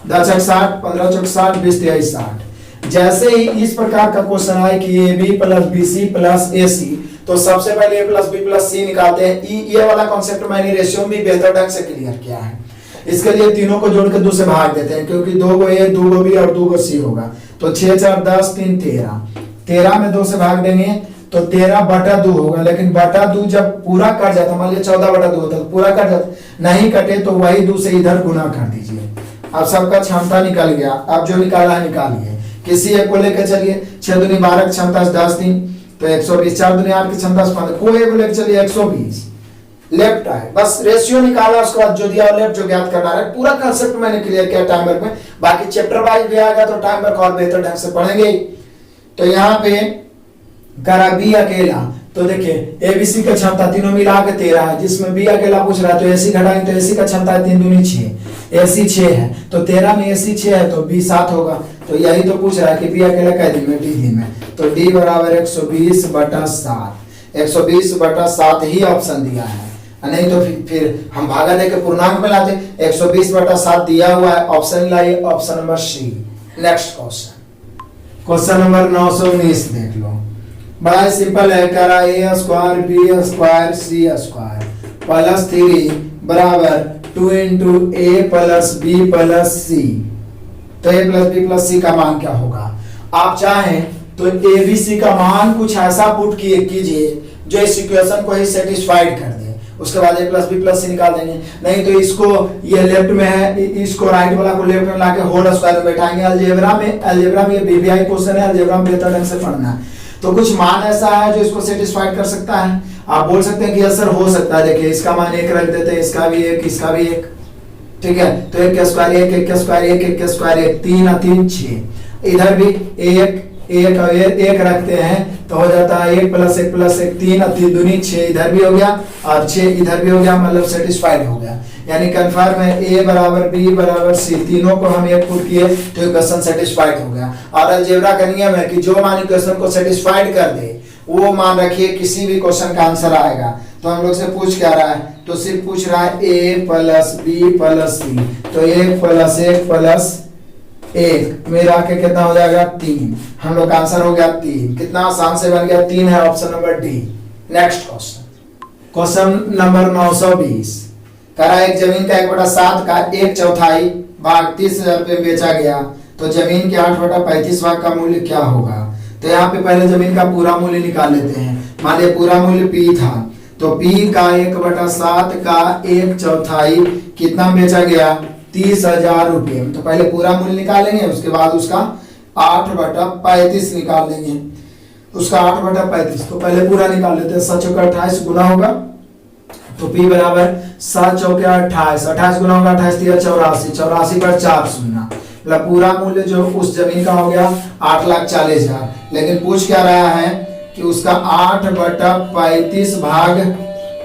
10 × 60, 15 × 60, 20 × 23, 60। जैसे ही इस प्रकार का क्वेश्चन आए कि A B plus B C plus A C, तो सबसे पहले A plus B plus C निकालते हैं। ये वाला कॉन्सेप्ट मैंने रेशियो में भी बेहतर ढंग से क्लियर किया है। इसके लिए तीनों को जोड़ के 2 से भाग देते हैं, क्योंकि 2 को ए, 2 को बी और 2 को सी होगा। तो 6 × 4 = 10, 3 = 13, 13 में 2 से भाग देंगे तो 13/2 होगा। लेकिन बटा 2 जब पूरा कट जाता, मान लिया 14/2 होता तो पूरा कट जाता, नहीं कटे तो वही 2 से इधर गुना कर दीजिए। अब सबका क्षमता निकल गया। अब जो निकाला है निकालिए, किसी एक को लेकर चलिए। 6 × 2 = 12 की क्षमता 10 दिन, तो 120, 4 × 2 = 8 की क्षमता 15, कोई एक लेकर चलिए 120 लेफ्ट है। बस रेशियो निकाला, उसके बाद जो दिया लेफ्ट जो ज्ञात करना है। पूरा कंसेप्ट मैंने क्लियर किया टाइमर में। बाकी चैप्टर वाइज भी आएगा तो टाइमर को और बेहतर ढंग से पढ़ेंगे। तो यहाँ पे करा बी अकेला, तो देखिए एबीसी का क्षमता तीनों मिला के 13 है, जिसमें बी अकेला पूछ रहा है तो एसी घटाएंगे तो एसी का क्षमता है 3 दूनी 6, एसी 6 है, तो 13 में एसी 6 है तो बी 7 होगा। तो यही तो पूछ रहा है कि बी अकेला कै दिन में, डी दिन में। तो डी बराबर 120/7, 120/7 ही ऑप्शन दिया है। नहीं तो फिर हम भागा दे के पूर्णांक में लाते। 120/7 दिया हुआ है, ऑप्शन लाइए option number C. Next question number 919 देख लो, बड़ा ही सिंपल है। कह रहा है a² b² c² प्लस 3 बराबर 2 × a + b + c। तो a + b + c का मान क्या होगा? आप चाहें तो abc का मान कुछ ऐसा पुट कीजिए जो इस इक्वेशन को ही सेटिस्फाइड कर दे, उसके बाद a + b + c निकाल देंगे। नहीं तो इसको, ये लेफ्ट में है, इसको राइट वाला को लेफ्ट में लाके होल स्क्वायर में बैठाएंगे। अलजेब्रा में ये बीबीआई क्वेश्चन है, अलजेब्रा में बेहतर ढंग से पढ़ना है। तो कुछ मान ऐसा है जो इसको सेटिस्फाइड कर सकता है। आप बोल सकते हैं कि सर हो सकता है, देखिए इसका मान 1 रख देते हैं, इसका भी 1, इसका भी 1, ठीक है। तो 1 ² 1, 1 ² 1, 1 ² 1, 3 और 3 6, इधर भी 1 और 1 रखते हैं तो हो जाता है 1 + 1 + 1 3 और 3 दूनी 6, इधर भी हो गया और 6 इधर भी हो गया, मतलब सेटिस्फाइड हो गया। यानी कंफर्म है a = b = c, तीनों को हम एक पुट किए तो इक्वेशन सेटिस्फाइड हो गया। और अलजेब्रा का नियम है कि जो मान इक्वेशन को सेटिस्फाइड कर दे वो मान रखिए, किसी भी क्वेश्चन का आंसर आएगा। तो हम लोग से पूछ क्या रहा है, तो सिर्फ पूछ रहा है a + b + c, तो 1 + 1 + 1 मेरा के कितना हो जाएगा 3। हम लोग का आंसर हो गया 3। कितना आसान से बन गया, 3 है option number D. Next question number 920 कह रहा है एक जमीन का 1/7 का 1/4 भाग 30,000 रुपये बेचा गया, तो जमीन के 8/35 भाग का मूल्य क्या होगा? तो यहाँ पे पहले जमीन का पूरा मूल्य निकाल लेते हैं। मान लिया पूरा मूल्य P था, तो P का 1/7 का 1/4 कितना बेचा गया 30,000 रुपये। तो पहले पूरा मूल्य निकालेंगे, उसके बाद उसका 8/35 निकाल लेंगे। उसका 8/35 तो पहले पूरा निकाल लेते हैं। 7 × 28 गुना होगा, तो P बराबर 7 × 28, 28 गुना होगा 28 × 3 = 84, 84 पर 4 शून्य, मतलब पूरा मूल्य जो उस जमीन का हो गया 8,40,000। लेकिन पूछ क्या रहा है कि उसका 8/35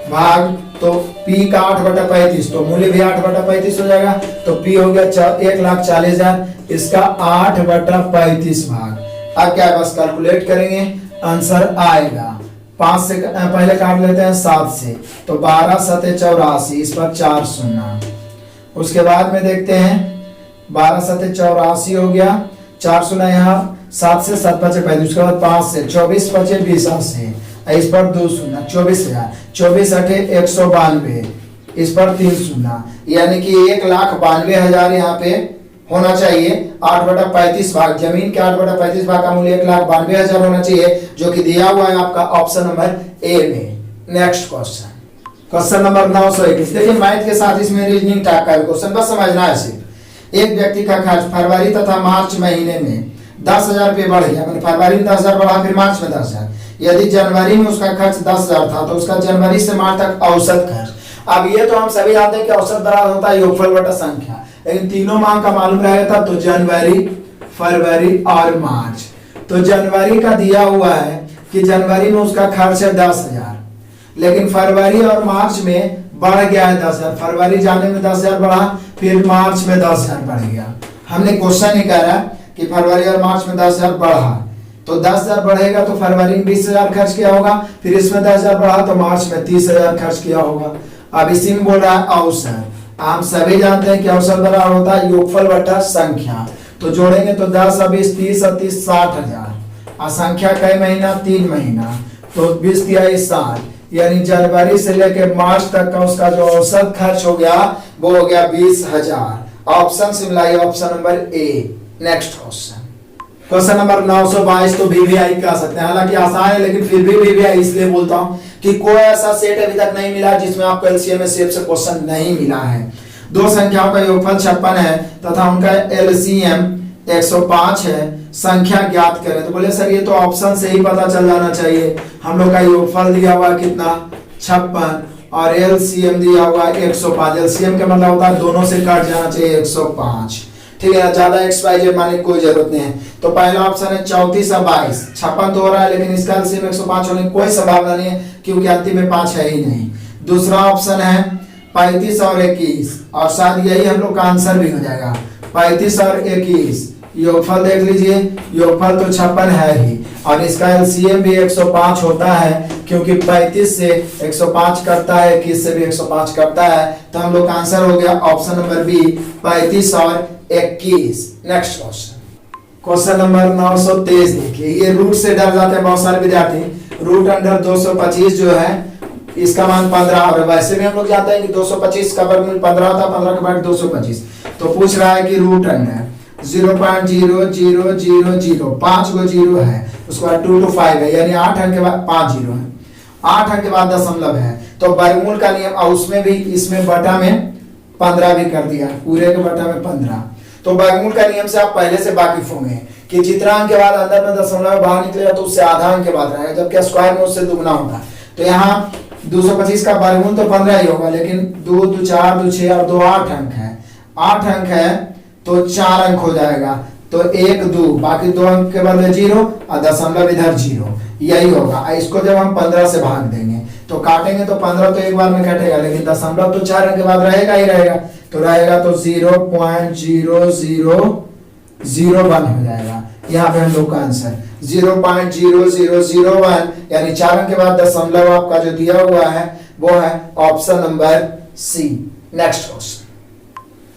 भाग तो P का 8/35, तो मूल्य भी 8/35 हो जाएगा। तो P हो गया 1,40,000, इसका 8/35 भाग। अब क्या बस कैलकुलेट करेंगे, आंसर आएगा 5 से पहले काट लेते हैं 7 से, तो 12 × 7 = 84, इस पर 4 शून्य। उसके बाद में देखते हैं 12 × 7 = 84 हो गया, 4 शून्य यहाँ, 7 से 7 × 5 = 35, उसके बाद 5 से 24 × 5 = 20, इस पर 2 शून्य, 24,000, 24 × 8 = 192, इस पर 3 शून्य, यानी कि 1,92,000 यहाँ पे होना चाहिए। 8/35 भाग, जमीन के 8/35 भाग का मूल्य 1,92,000 होना चाहिए, जो कि दिया हुआ है आपका ऑप्शन नंबर ए में। Next question, question number 921। देखिए मैथ के साथ इसमें रीजनिंग टाइप का क्वेश्चन बस समझना है सिर्फ। एक व्यक्ति का खर्च फरवरी तथा मार्च महीने में 10,000 रुपये बढ़ गया, मैंने फरवरी में 10,000 बढ़ा, फिर मार्च में 10,000। यदि जनवरी में उसका खर्च 10,000 था तो उसका जनवरी से मार्च तक औसत खर्च। अब ये तो हम सभी जानते हैं कि औसत बराबर होता है योगफल बटा संख्या, लेकिन तीनों माह का मालूम रहेगा तो जनवरी, फरवरी और मार्च। तो जनवरी का दिया हुआ है कि जनवरी में उसका खर्च है 10,000, लेकिन फरवरी और मार्च में बढ़ गया है 10,000। फरवरी जाने में 10,000 बढ़ा, फिर मार्च में 10,000 बढ़ गया। हमने क्वेश्चन ही कह रहा है कि फरवरी और मार्च में 10,000 बढ़ा, तो 10,000 बढ़ेगा तो फरवरी में 20,000 खर्च किया होगा, फिर इसमें 10,000 बढ़ा तो मार्च में 30,000 खर्च किया होगा। अब इसी में बोल रहा है औसत। हम सभी जानते हैं कि औसत बराबर होता है योगफल बटा संख्या। तो जोड़ेंगे तो 10 और 20 30 और 30 60,000। और संख्या कई महीना, 3 महीना, तो 20 तिया 60, यानी जनवरी से लेकर मार्च तक का उसका जो औसत खर्च हो गया वो हो गया 20,000। ऑप्शन से मिलाइए, option number A. Next question, question number 922 तो वीवीआई कह सकते हैं, हालांकि आसान है लेकिन फिर भी वीवीआई इसलिए बोलता हूं कि कोई ऐसा सेट अभी तक नहीं मिला जिसमें आपको एलसीएम एचसीएफ से क्वेश्चन नहीं मिला है। दो संख्याओं का योगफल 56 है तथा उनका एलसीएम 105 है, संख्या ज्ञात करें। तो बोले सर ये तो ऑप्शन से ही पता चल जाना चाहिए। हम लोग का योगफल दिया हुआ कितना 56 और एलसीएम दिया हुआ 105। एलसीएम का मतलब होता है दोनों से कट जाना चाहिए 105, ठीक है, ज्यादा एक्स वाई जेड मानने की कोई जरूरत नहीं है। तो पहला ऑप्शन है 34 और 22, 56 तो हो रहा है लेकिन इसका एलसीएम 105 होने की कोई संभावना नहीं है क्योंकि अंतिम में 5 है ही नहीं। दूसरा ऑप्शन है 35 और 21, और शायद यही हम लोग का आंसर भी हो जाएगा। 35 और 21 योगफल देख लीजिए, योगफल तो 56 है ही और इसका एलसीएम भी 105 होता है क्योंकि 35 से 105 करता है, 21 से भी 105 करता है। तो हम लोग का आंसर हो गया ऑप्शन नंबर बी 35 और 21। Next question, question number 923। देखिए ये रूट से डर जाते हैं बहुत सारे विद्यार्थी। रूट अंडर 225 जो है इसका मान 15, और वैसे भी हम लोग जानते हैं कि 225 का वर्गमूल 15 होता है, 15 के बाद 225। तो पूछ रहा है कि रूट अंडर 0.0000 5 गो जीरो है, उसके बाद 2 to 5 है, यानी 8 अंक के बाद 5 जीरो है, 8 अंक के बाद दशमलव है। तो वर्गमूल का नियम, और उसमें भी इसमें बटा में 15 भी कर दिया, पूरे के बटा में 15। तो वर्गमूल का नियम से आप पहले से वाकिफ होंगे कि जितना अंक के बाद अंदर में दशमलव बाहर निकलेगा तो उससे आधा अंक के बाद रहेगा, जबकि स्क्वायर में उससे दुगना होगा। तो यहाँ 225 का वर्गमूल तो 15 ही होगा, लेकिन 2 2 4 2 6 और 2 8 अंक है, 8 अंक है तो 4 अंक हो जाएगा। तो 1 2 बाकी 2 अंक के बाद 0 और दशमलव इधर 0, यही होगा। इसको जब हम 15 से भाग देंगे तो काटेंगे तो 15 तो एक बार में कटेगा, लेकिन दशमलव तो 4 अंक के बाद रहेगा ही रहेगा, तो रहेगा तो 0.00001 हो जाएगा। यहाँ पे हम लोग का आंसर 0.0001, यानी 4 अंक के बाद दशमलव आपका जो दिया हुआ है वो है option number C. Next question,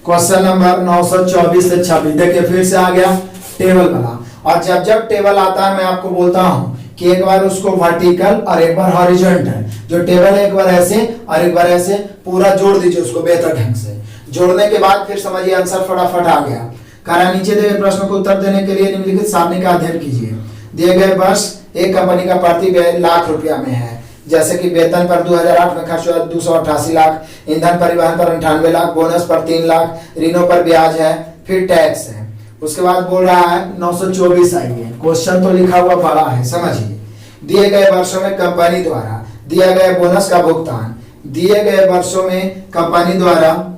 question number 924 से 26। देखिए फिर से आ गया टेबल वाला, और जब जब टेबल आता है मैं आपको बोलता हूं कि एक बार उसको वर्टिकल और एक बार हॉरिजॉन्टल, जो टेबल है एक बार ऐसे और एक बार ऐसे पूरा जोड़ दीजिए उसको बेहतर ढंग से। जोड़ने के बाद फिर समझिए आंसर फटाफट आ गया। कारण नीचे दिए गए प्रश्न को उत्तर देने के लिए निम्नलिखित सारणी का अध्ययन कीजिए। दिए गए वर्ष एक कंपनी का प्रति व्यय लाख रुपया में है, जैसे कि वेतन पर 2008 में खर्च हुआ 288 लाख, ईंधन परिवहन पर 98 लाख, बोनस पर 3 लाख, ऋणों पर ब्याज है, फिर टैक्स है। उसके बाद बोल रहा है 924। आइए क्वेश्चन तो लिखा हुआ बड़ा है, समझिए। दिए गए वर्षों में कंपनी द्वारा दिया गया बोनस का भुगतान, दिए गए वर्षों में कंपनी द्वारा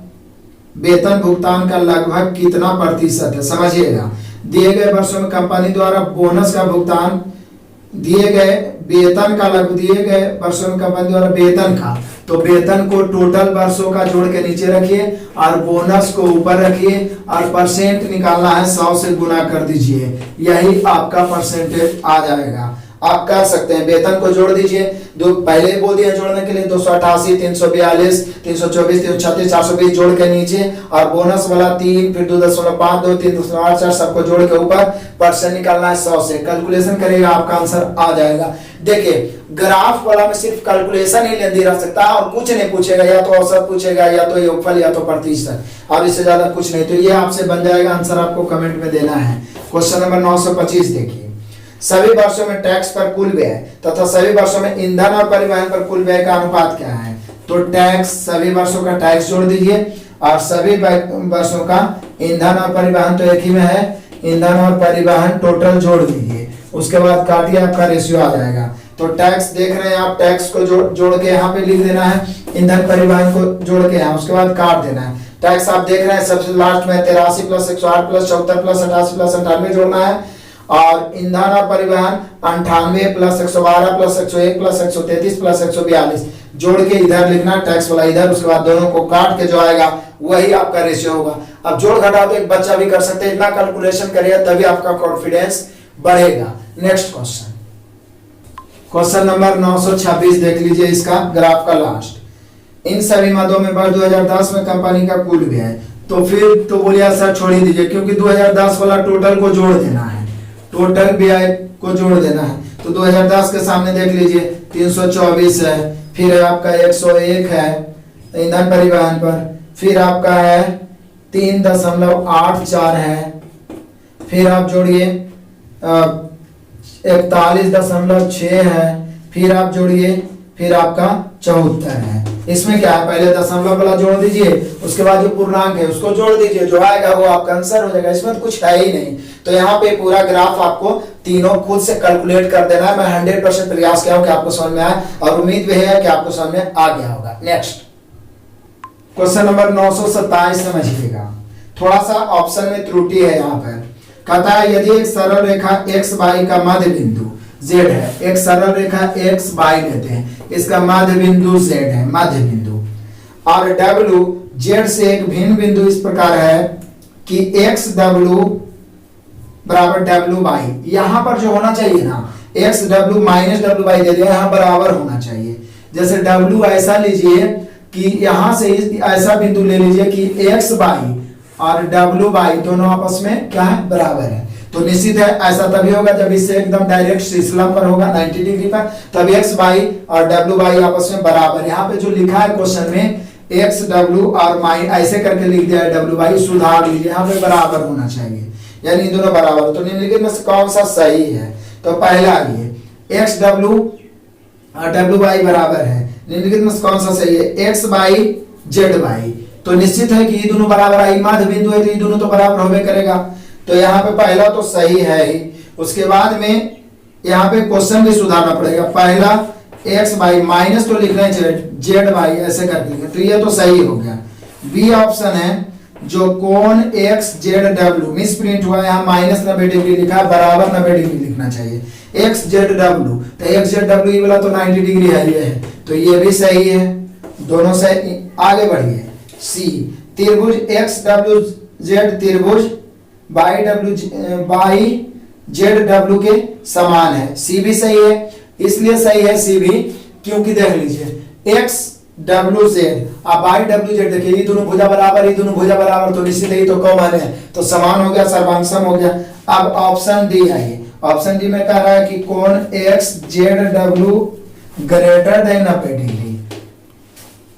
वेतन भुगतान का लगभग कितना प्रतिशत है, समझिएगा। दिए गए वर्षों में कंपनी द्वारा बोनस का भुगतान, दिए गए वेतन का दिए गए वर्षों में कंपनी द्वारा वेतन का, तो वेतन को टोटल वर्षों का जोड़ के नीचे रखिए और बोनस को ऊपर रखिए और परसेंट निकालना है 100 से गुना कर दीजिए, यही आपका परसेंटेज आ जाएगा। आप कर सकते हैं, वेतन को जोड़ दीजिए, दो पहले बोल दिया जोड़ने के लिए 288 342 324 336 420 जोड़ के नीचे, और बोनस वाला 3 फिर 2.52 3.84 सबको जोड़ के ऊपर परसेंट निकालना है 100 से। कैलकुलेशन करेगा आपका आंसर आ जाएगा। देखिए ग्राफ वाला में सिर्फ कैलकुलेशन ही लेंदी रह सकता है और कुछ नहीं पूछेगा, या तो औसत पूछेगा या तो योगफल या तो प्रतिशत, अब इससे ज्यादा कुछ नहीं। तो ये आपसे बन जाएगा आंसर, आपको कमेंट में देना है। क्वेश्चन नंबर 925 देखिए। सभी वर्षों में टैक्स पर कुल व्यय तथा सभी वर्षों में ईंधन और परिवहन पर कुल व्यय का अनुपात क्या है? तो टैक्स, सभी वर्षों का टैक्स जोड़ दीजिए और सभी वर्षों का ईंधन और परिवहन तो एक ही में है, ईंधन और परिवहन टोटल जोड़ दीजिए, उसके बाद काटिए, आपका रेशियो आ जाएगा। तो टैक्स देख रहे हैं आप, टैक्स को जोड़ के यहाँ पे लिख देना है, ईंधन परिवहन को जोड़ के यहाँ, उसके बाद काट देना है। टैक्स आप देख रहे हैं सबसे लास्ट में 83 प्लस 108 प्लस 74 प्लस 88 प्लस 98 जोड़ना है, और ईंधन और परिवहन 98 प्लस 112 प्लस 101 प्लस 133 प्लस 142 जोड़ के इधर लिखना, टैक्स वाला इधर, उसके बाद दोनों को काट के जो आएगा वही आपका रेशियो होगा। अब जोड़ घटा तो एक बच्चा भी कर सकते हैं, इतना कैलकुलेशन करिए तभी आपका कॉन्फिडेंस बढ़ेगा। नेक्स्ट क्वेश्चन, क्वेश्चन नंबर 926 देख लीजिए, इसका ग्राफ का लास्ट। इन सभी मदों में वर्ष 2010 में कंपनी का कुल व्यय, तो फिर तो बोलिए सर छोड़ ही दीजिए, क्योंकि 2010 वाला टोटल को जोड़ देना है, टोटल व्यय को जोड़ देना है। तो 2010 के सामने देख लीजिए 324 है, फिर आपका 101 है ईंधन परिवहन पर, फिर आपका है 3.84 है, फिर आप जोड़िए 41.6 है, फिर आप जोड़िए, फिर आपका 74 है। इसमें क्या है, पहले दशमलव वाला जोड़ दीजिए, उसके बाद जो पूर्णांक है उसको जोड़ दीजिए, जो आएगा वो आपका आंसर हो जाएगा। इसमें तो कुछ है ही नहीं। तो यहाँ पे पूरा ग्राफ आपको तीनों खुद से कैलकुलेट कर देना है। मैं 100% प्रयास किया हूं कि आपको समझ में आए, और उम्मीद भी है कि आपको समझ में आ गया होगा। नेक्स्ट क्वेश्चन नंबर 927 समझिएगा, थोड़ा सा ऑप्शन में त्रुटि है यहाँ पर। कहता है यदि एक सरल रेखा एक्स वाई का मध्य बिंदु z है, एक सरल रेखा एक्स वाई लेते हैं, इसका मध्य बिंदु z है, मध्य बिंदु, और w z से एक भिन्न बिंदु इस प्रकार है कि x w बराबर w बाई, यहाँ पर जो होना चाहिए ना x w minus w by दे दिया, यहाँ बराबर होना चाहिए। जैसे w ऐसा लीजिए कि यहाँ से ऐसा बिंदु ले लीजिए कि x बाई और w बाई दोनों आपस में क्या है, बराबर है। तो निश्चित है ऐसा तभी होगा जब इससे एकदम डायरेक्ट श्रृंखला पर होगा 90 डिग्री पर, तब x बाई और w बाई आपस में बराबर। यहाँ पे जो लिखा है क्वेश्चन में x w और माई ऐसे करके लिख दिया है w बाई, सुधार लीजिए, यहाँ पे बराबर होना चाहिए, यानी दोनों बराबर। तो निम्नलिखित में से कौन सा सही है? तो पहला ये x w और w बाई बराबर है, निम्नलिखित में से कौन सा सही है? x by z by. तो निश्चित है कि ये दोनों बराबर है, मध्य बिंदु है तो ये दोनों तो बराबर होबे करेगा। तो यहाँ पे पहला तो सही है ही। उसके बाद में यहाँ पे क्वेश्चन भी सुधारना पड़ेगा, पहला x बाई माइनस तो लिखना ही चाहिए z बाई ऐसे करके लिखें, तो ये तो सही हो गया। बी ऑप्शन है जो कोण x z w miss print हुआ, यहाँ माइनस 90 डिग्री लिखा है, बराबर 90 डिग्री लिखना चाहिए। x z w, तो x z w ये वाला तो 90 डिग्री है, ये है, तो ये भी सही है, दोनों से आगे बढ़िए। सी त्रिभुज x w z त्रिभुज बाई जेड डब्ल्यू के समान है, सी भी सही है। इसलिए सही है सी भी क्योंकि देख लीजिए एक्स डब्ल्यू जेड अब बाई डब्ल्यू जेड, देखिए ये दोनों भुजा बराबर, ये दोनों भुजा बराबर, तो निश्चित ही तो कॉमन है, तो समान हो गया, सर्वांशम हो गया। अब ऑप्शन डी है, ऑप्शन डी में कह रहा है कि कोण x Z W greater than 90 degree.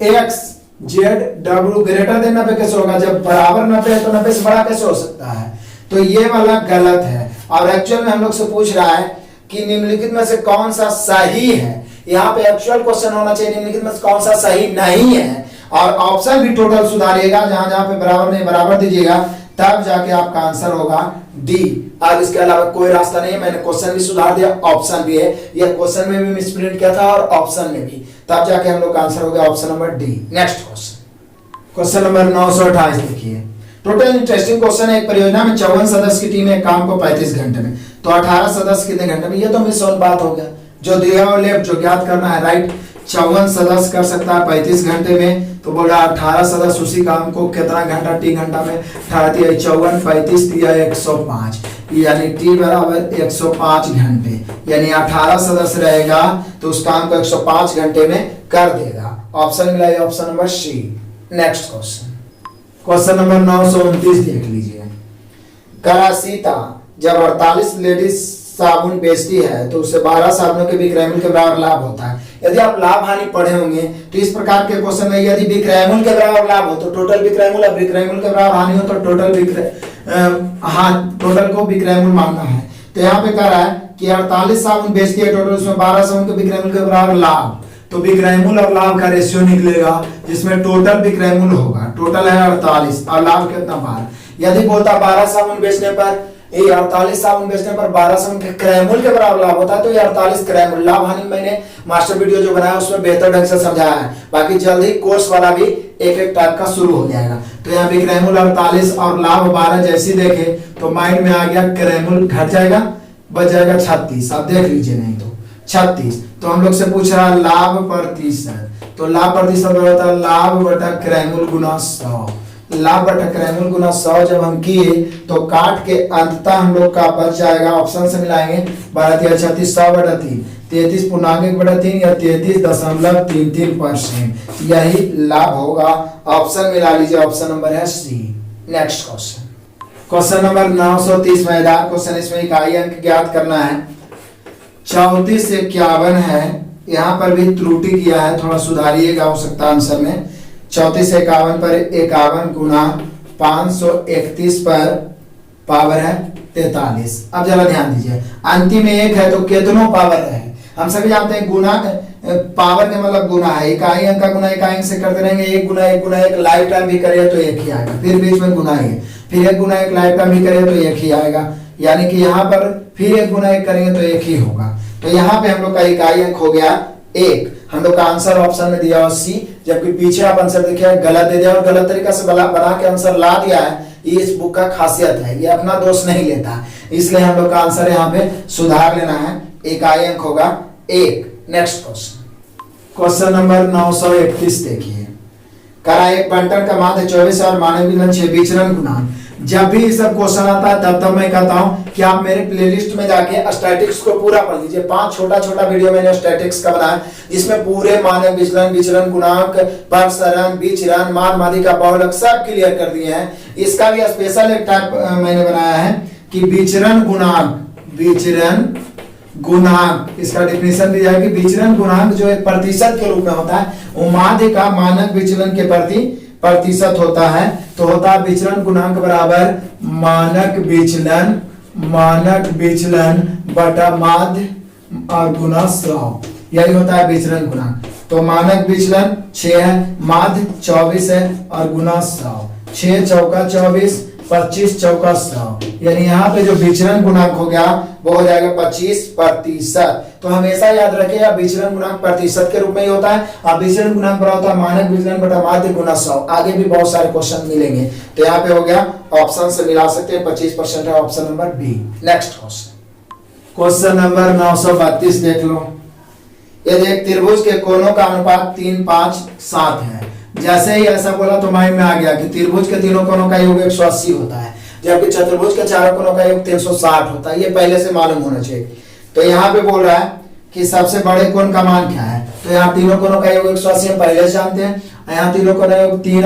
X Z W greater than 90 कैसे होगा? जब बराबर 90 है तो 90 से बड़ा कैसे हो सकता है? तो ये वाला गलत है। और एक्चुअल में हम लोग से पूछ रहा है कि निम्नलिखित में से कौन सा सही है। यहाँ पे एक्चुअल क्वेश्चन होना चाहिए निम्नलिखित में से कौन सा सही नहीं है, और ऑप्शन भी टोटल सुधारिएगा, जहां जहां पे बराबर नहीं बराबर दीजिएगा, तब जाके आपका आंसर होगा डी। और इसके अलावा कोई रास्ता नहीं है। मैंने क्वेश्चन भी सुधार दिया, ऑप्शन भी है, यह क्वेश्चन में भी मिसप्रिंट किया था और ऑप्शन में भी, तब जाके हम लोग का आंसर हो गया option number D. Next question, question number 928 देखिए, टोटल इंटरेस्टिंग क्वेश्चन है। एक परियोजना में 54 सदस्य की टीम एक काम को 35 घंटे में, तो 18 सदस्य कितने घंटे में? ये तो मिस ऑन बात हो गया, जो दिया और लेफ्ट जो ज्ञात करना है, राइट। 54 सदस्य कर सकता है 35 घंटे में, तो बोला 18 सदस्य उसी काम को कितना घंटा, टी घंटा में 18 54 35 दिया 105, यानी टी बराबर 105 घंटे, यानी 18 सदस्य रहेगा तो उस काम को 105 घंटे में कर देगा। ऑप्शन मिला है option number C. Next question, question number 929 देख लीजिए। करा सीता जब 48 लेडीज साबुन बेचती है तो उसे 12 साबुनों के विक्रय मूल्य के बराबर लाभ होता है। यदि आप लाभ हानि पढ़े होंगे तो इस प्रकार के क्वेश्चन में यदि विक्रय मूल्य के बराबर लाभ हो तो टोटल विक्रय मूल्य, विक्रय मूल्य के बराबर हानि हो तो टोटल को विक्रय मूल्य मानना है। तो यहाँ पे कह रहा है कि 48 साबुन बेचती है टोटल, उसमें 12 साबुन के बिक्री मूल्य के बराबर लाभ, तो बिक्री मूल्य और लाभ का रेशियो निकलेगा जिसमें टोटल बिक्री मूल्य होगा, टोटल है 48 और लाभ कितना 12। यदि बोलता 12 साबुन बेचने पर, ये 48 साबुन बेचने पर 12 साबुन के क्रय मूल्य के बराबर लाभ होता है, तो ये 48 क्रय मूल्य। लाभ हानि मैंने मास्टर वीडियो जो बनाया उसमें बेहतर ढंग से समझाया है, बाकी जल्द ही कोर्स वाला भी एक एक टाइप का शुरू हो जाएगा। तो यहाँ भी क्रय मूल्य 48 और लाभ 12 जैसी देखे तो माइंड में आ गया क्रय मूल्य घट जाएगा, बच जाएगा 36। आप देख लीजिए नहीं तो 36। तो हम लोग से पूछ रहा है लाभ प्रतिशत, तो लाभ प्रतिशत होता है लाभ बटा क्रय मूल्य गुना 100। लाभ बटा क्रय मूल्य गुना 100 जब हम किए तो काट के अंततः हम लोग का बच जाएगा, ऑप्शन से मिलाएंगे 12 36 100 बटा 3, 33 पूर्णांक 1 बटा 3 या 33.33%, यही लाभ होगा। ऑप्शन मिला लीजिए, ऑप्शन नंबर है C. Next question, question number 930 मजेदार क्वेश्चन, इसमें इकाई अंक ज्ञात करना है। 34 से 51 है, यहाँ पर भी त्रुटि किया है, थोड़ा सुधारिएगा हो सकता है आंसर में। 34 से 51 पर 51 गुना 531 पर पावर है 43। अब जरा ध्यान दीजिए, अंतिम में 1 है तो कितनों पावर है, हम सभी जानते हैं गुना पावर के मतलब गुना है, इकाई अंक का गुना इकाई अंक से करते रहेंगे, 1 गुना 1 गुना 1 लाइफ टाइम भी करें तो 1 ही आएगा, फिर बीच में गुना है, फिर 1 गुना 1 लाइफ टाइम भी करें तो 1 ही आएगा, यानी कि यहाँ पर फिर 1 गुना 1 करेंगे तो 1 ही होगा। तो यहाँ पे हम लोग का इकाई अंक हो गया 1। हम लोग का आंसर ऑप्शन में दिया हुआ सी, जबकि पीछे आप आंसर देखिए गलत दे दिया और गलत तरीका से बना के आंसर ला दिया है। ये इस बुक का खासियत है, ये अपना दोष नहीं लेता, इसलिए हम लोग का आंसर यहाँ पे सुधार लेना है, इकाई अंक होगा 1। नेक्स्ट क्वेश्चन, क्वेश्चन नंबर 931 देखिए, करा एक बंटन का माध्य 24 और मानव विचलन 6 विचलन गुणांक। जब भी ये सब क्वेश्चन आता है तब मैं कहता हूं कि आप मेरे प्लेलिस्ट में जाके स्टैटिक्स को पूरा पढ़ लीजिए। 5 छोटा वीडियो मैंने स्टैटिक्स का बनाया, जिसमें पूरे मानक विचलन, विचलन गुणांक, परसरण, विचरण, मान माध्यिका बहुलक सब क्लियर कर दिए हैं। इसका भी स्पेशल एक टाइप मैंने बनाया है कि विचरण गुणांक, इसका डिफिनेशन दी जाएगी। विचरण गुणांक जो एक प्रतिशत के रूप में होता है, वो माध्य का मानक विचलन के प्रति प्रतिशत होता है, तो होता है विचरण गुणांक बराबर मानक विचलन बटा माध्य और गुना 100, यही होता है विचरण गुणांक। तो मानक विचलन 6 है, माध्य 24 है और गुना 100, 6 चौका 24, 25 चौका 100, यानी यहाँ पे जो विचरण गुणांक हो गया वो हो जाएगा 25%। तो हमेशा याद रखिए विचरण गुणांक प्रतिशत के रूप में ही होता है, और विचरण गुणांक बराबर होता है मानक विचलन बटा माध्य गुना 100। आगे भी बहुत सारे क्वेश्चन मिलेंगे, तो यहाँ पे हो गया ऑप्शन से मिला सकते हैं, 25% है option number B. Next question, question number 932 देख लो। यदि एक त्रिभुज के कोणों का अनुपात 3, 5, 7 है, जैसे ही ऐसा बोला तो माइंड में आ गया कि त्रिभुज के तीनों कोणों का योग 180 होता है, जबकि चतुर्भुज के चारों कोणों का योग 360 होता है, ये पहले से मालूम होना चाहिए। तो यहाँ पे बोल रहा है कि सबसे बड़े कोण का मान क्या है, तो यहाँ तीनों कोणों का योग 180 हम पहले से जानते हैं। यहाँ तीनों कोणों का योग 3,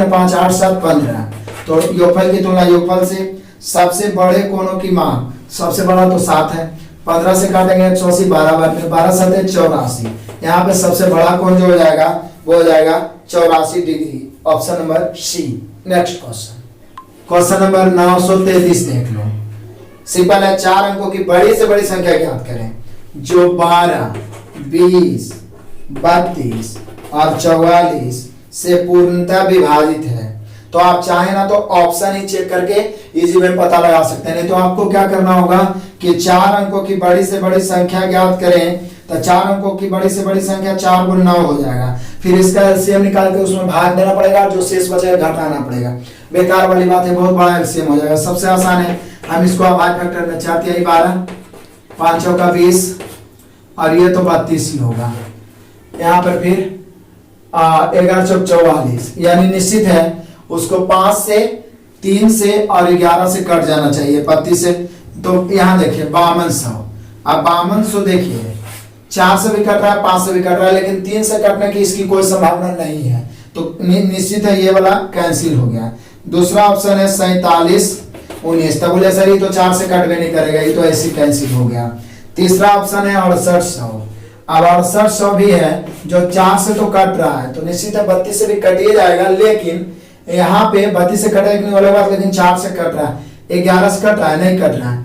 5, 8, 7, 15, तो योगफल की तुलना योगफल से सबसे बड़े कोणों की मान, सबसे बड़ा तो 7 है, 15 से काटेंगे 180, 12 बार में 12 7 84, यहाँ पे सबसे बड़ा कोण जो हो जाएगा वो हो जाएगा 84 degree, option number C. Next question, question number 933 देख लो। सिंपल है, 4 अंकों की बड़ी से बड़ी संख्या ज्ञात करें जो 12, 20, 32 और 44 से पूर्णतः विभाजित है। तो आप चाहे ना तो ऑप्शन ही चेक करके इजी में पता लगा सकते हैं, नहीं तो आपको क्या करना होगा कि 4 अंकों की बड़ी से बड़ी संख्या ज्ञात करें, तो 4 अंकों की बड़ी से बड़ी संख्या 4 गुना 9 हो जाएगा, फिर इसका एलसीएम निकाल के उसमें भाग देना पड़ेगा, जो शेष बचेगा घटाना पड़ेगा। बेकार वाली बात है, बहुत बड़ा एलसीएम हो जाएगा। सबसे आसान है, हम इसको अब हाई फैक्टर में 4 तिहाई 12, 5 चौका 20 और ये तो 32 ही होगा। यहाँ पर फिर 11 चौक 44, यानी निश्चित है उसको 5 से 3 से और 11 से कट जाना चाहिए, 32 से। तो यहाँ देखिए 5200, अब 5200 देखिए 4 से भी कट रहा है, 5 से भी कट रहा है, लेकिन 3 से कटने की इसकी कोई संभावना नहीं है, तो निश्चित है ये वाला कैंसिल हो गया। दूसरा ऑप्शन है 47, 19, तब बोले सर ये तो 4 से कट भी नहीं करेगा, ये तो ऐसे कैंसिल हो गया। तीसरा ऑप्शन है 6800, अब 6800 भी है जो 4 से तो कट रहा है, तो निश्चित है 32 से भी कटिए जाएगा, लेकिन यहाँ पे 32 से कटेगा नहीं वाले बात, लेकिन 4 से कट रहा है, 11 से कट रहा है, नहीं कट रहा है,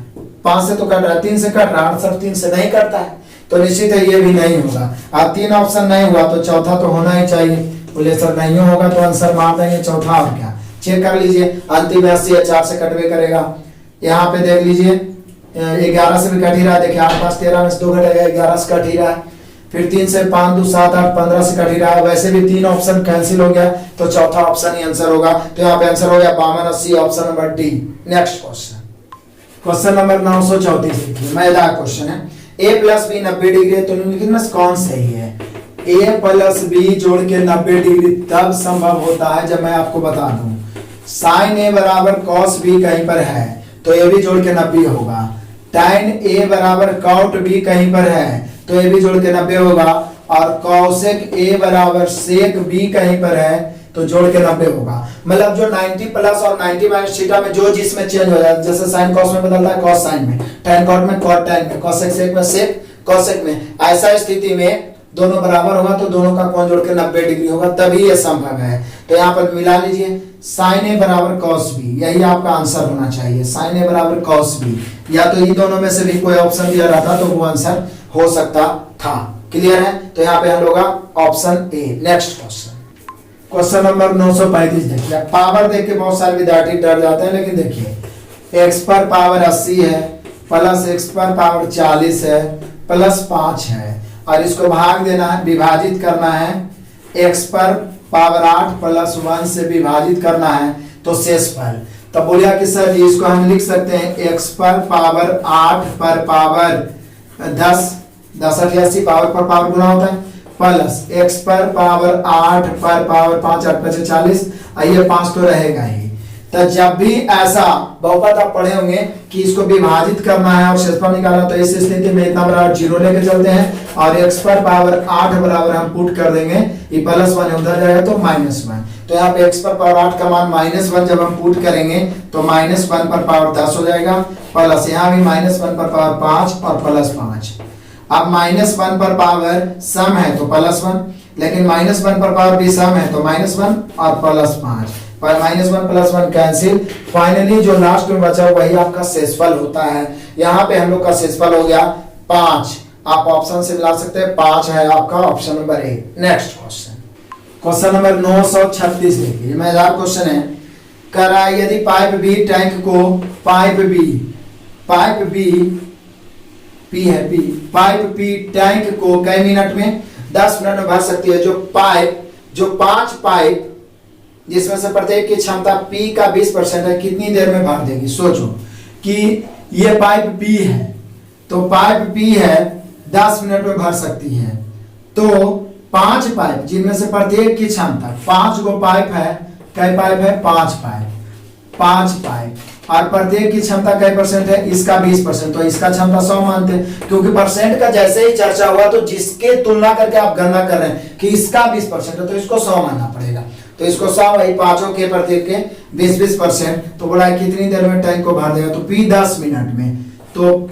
5 से तो कट रहा है, 3 से कट रहा है, आंसर 3 से नहीं कटता है, तो निश्चित है ये भी नहीं होगा। अब 3 ऑप्शन नहीं हुआ तो चौथा तो होना ही चाहिए। बोले सर नहीं होगा तो आंसर मार देंगे चौथा, और क्या। चेक कर लीजिए, अंतिम 80 है, 4 से कटवे करेगा। यहाँ पे देख लीजिए 11 से भी कट ही रहा है, देखिए 8 5 13 में से 2 घटेगा, 11 से कट ही रहा है। फिर 3 से 5 2 7 8 15 से कट ही रहा है। वैसे भी 3 ऑप्शन कैंसिल हो गया, तो चौथा ऑप्शन ही आंसर होगा। तो यहाँ पे आंसर हो गया 52 80, option number D. Next question, question number 934 देखिए, मजेदार क्वेश्चन है। a प्लस बी 90 डिग्री है, तो निम्नलिखित में कौन सही है? a प्लस बी जोड़ के 90 डिग्री तब संभव होता है जब मैं आपको बता दूं साइन a बराबर cos b कहीं पर है तो a भी जोड़ के 90 होगा, tan a बराबर cot b कहीं पर है तो a भी जोड़ के 90 होगा, और cosec a बराबर sec b कहीं पर है तो जोड़ के 90 होगा। मतलब जो 90 प्लस और 90 माइनस थीटा में जो जिसमें चेंज हो जाए, जैसे साइन कॉस में बदलता है कॉस साइन में, tan कॉट में कॉट tan में, cosec sec में sec cosec में, ऐसा स्थिति में दोनों बराबर होगा तो दोनों का कोण जोड़ के 90 डिग्री होगा, तभी ये संभव है। तो यहाँ पर मिला लीजिए, sin a बराबर cos b, यही आपका आंसर होना चाहिए, sin a बराबर cos b। या तो इन दोनों में से भी कोई ऑप्शन दिया रहता तो वो आंसर हो सकता था। क्लियर है? तो यहाँ पे हम लोग option A. Next question, question number 935 देखिए। पावर देख के बहुत सारे विद्यार्थी डर जाते हैं, लेकिन देखिए x पर पावर 80 है प्लस x पर पावर 40 है प्लस 5 है, और इसको भाग देना है, विभाजित करना है, x पर पावर 8 प्लस 1 से विभाजित करना है तो शेष पर। तब बोलिया कि सर जी इसको हम लिख सकते हैं x पर पावर 8 पर पावर 10 10 88 पावर पर पावर गुना होता है, प्लस x पर पावर 8 पर पावर 5 8 5 40, ये 5 तो रहेगा ही। तो जब भी ऐसा बहुपद आप पढ़े होंगे कि इसको विभाजित करना है और शेषफल निकालना, तो इस स्थिति में इतना बराबर 0 लेके चलते हैं और x पर पावर 8 बराबर हम पुट कर देंगे, ये +1 उधर जाएगा तो -1। तो यहाँ पे x पर पावर 8 का मान -1 जब हम पुट करेंगे तो -1 पर पावर 10 हो जाएगा, प्लस यहाँ भी -1 पर पावर 5 और +5। अब -1 पर पावर सम है तो +1, लेकिन -1 पर पावर भी सम है तो -1 और +5, पर -1 +1 कैंसिल। फाइनली जो लास्ट में बचा वही आपका शेषफल होता है। यहाँ पे हम लोग का शेषफल हो गया 5। आप ऑप्शन से मिला सकते हैं, 5 है आपका option number A. Next question, question number 936 देखिए, मजेदार क्वेश्चन है। करा यदि पाइप बी टैंक को पाइप बी टैंक को कई मिनट में 10 मिनट में भर सकती है। जो 5 पाइप जिसमें से प्रत्येक की क्षमता P का 20% है, कितनी देर में भर देगी? सोचो कि ये पाइप P है, तो पाइप P है 10 मिनट में भर सकती है, तो 5 पाइप जिनमें से प्रत्येक की क्षमता 5 गो पाइप है, कई पाइप है? 5 पाइप, और प्रत्येक की क्षमता कई परसेंट है? इसका 20%, तो इसका क्षमता 100 मानते हैं, क्योंकि परसेंट का जैसे ही चर्चा हुआ तो जिसके तुलना करके आप गणना कर रहे हैं कि इसका 20% है तो इसको 100 मानना पड़ेगा। तो इसको 100 वही पांचों के प्रत्येक के 20-20%, तो बोला है कितनी देर में टैंक को भर देगा? तो P 10 मिनट में, तो P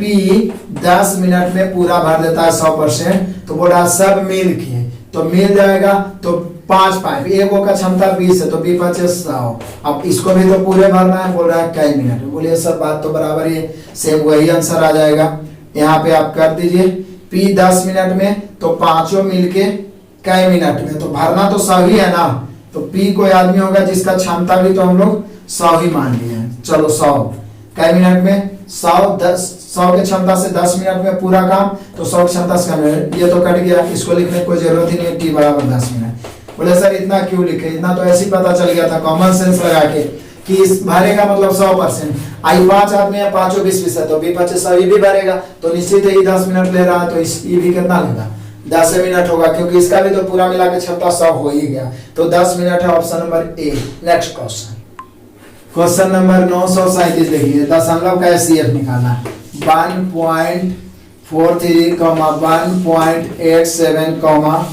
10 मिनट में पूरा भर देता है 100%, तो बोला सब मिल के तो मिल जाएगा। तो 5 पाइप, एक का क्षमता 20 है तो B 5 100, अब इसको भी तो पूरे भरना है, बोल रहा है कई मिनट में। बोलिए सर बात तो बराबर है, सेम वही आंसर आ जाएगा। यहाँ पे आप कर दीजिए P 10 मिनट में तो पांचों मिलके कई मिनट में, तो भरना तो 100 ही है ना, तो P कोई आदमी होगा जिसका क्षमता भी तो हम लोग 100 ही मान लिए हैं। चलो 100 कई मिनट में, 100 के क्षमता से 10 मिनट में पूरा काम, तो 100 क्षमता से कम मिनट, ये तो कट गया, इसको लिखने की कोई जरूरत ही नहीं है, T बराबर 10 मिनट। बोले सर इतना क्यों लिखे? इतना तो ऐसे ही पता चल गया था कॉमन सेंस लगा के कि इस भरेगा मतलब 100%। आई 5 आदमी है, पांचों 20 है, तो B 5 100 भी भरेगा, तो निश्चित ही 10 मिनट ले रहा है, तो इस भी कितना लेगा? 10 मिनट होगा, क्योंकि इसका भी तो पूरा मिला के क्षमता 100 हो ही गया, तो 10 मिनट है option number A. Next question, question number 937 देखिए, दशमलव का HCF निकालना है। 1.43, 1.87,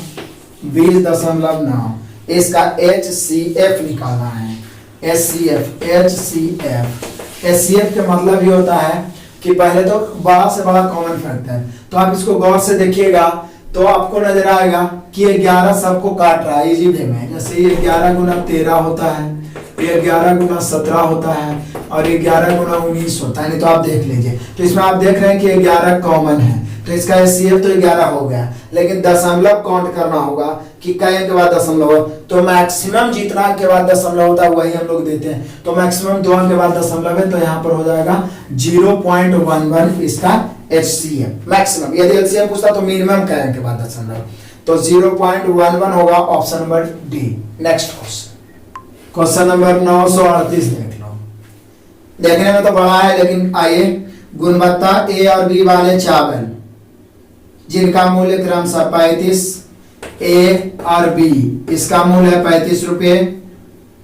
20.9, इसका HCF निकालना है। HCF के मतलब ये होता है कि पहले तो बड़ा से बड़ा कॉमन फैक्टर, तो आप इसको गौर से देखिएगा तो आपको नजर आएगा कि ये 11 सबको काट रहा है इजी वे में। जैसे ये 11 गुना 13 होता है, ये 11 गुना 17 होता है और ये 11 गुना 19 होता है, नहीं तो आप देख लीजिए। तो इसमें आप देख रहे हैं कि 11 कॉमन है, तो इसका HCF तो 11 हो गया, लेकिन दशमलव काउंट करना होगा कि कई अंक के बाद दशमलव हो, तो मैक्सिमम जितना अंक के बाद दशमलव होता है वही हम लोग देते हैं। तो मैक्सिमम 2 अंक के बाद दशमलव है, तो यहाँ पर हो जाएगा 0.11 इसका HCF मैक्सिमम। यदि LCM पूछता तो मिनिमम कई अंक के बाद दशमलव, तो 0.11 होगा option number D. Next question number 938 देख लो। देखने में तो बड़ा है, लेकिन आइए, गुणवत्ता ए और बी वाले चावल जिनका मूल्य क्रमशः 35 ए और बी, इसका मूल्य है 35 रुपये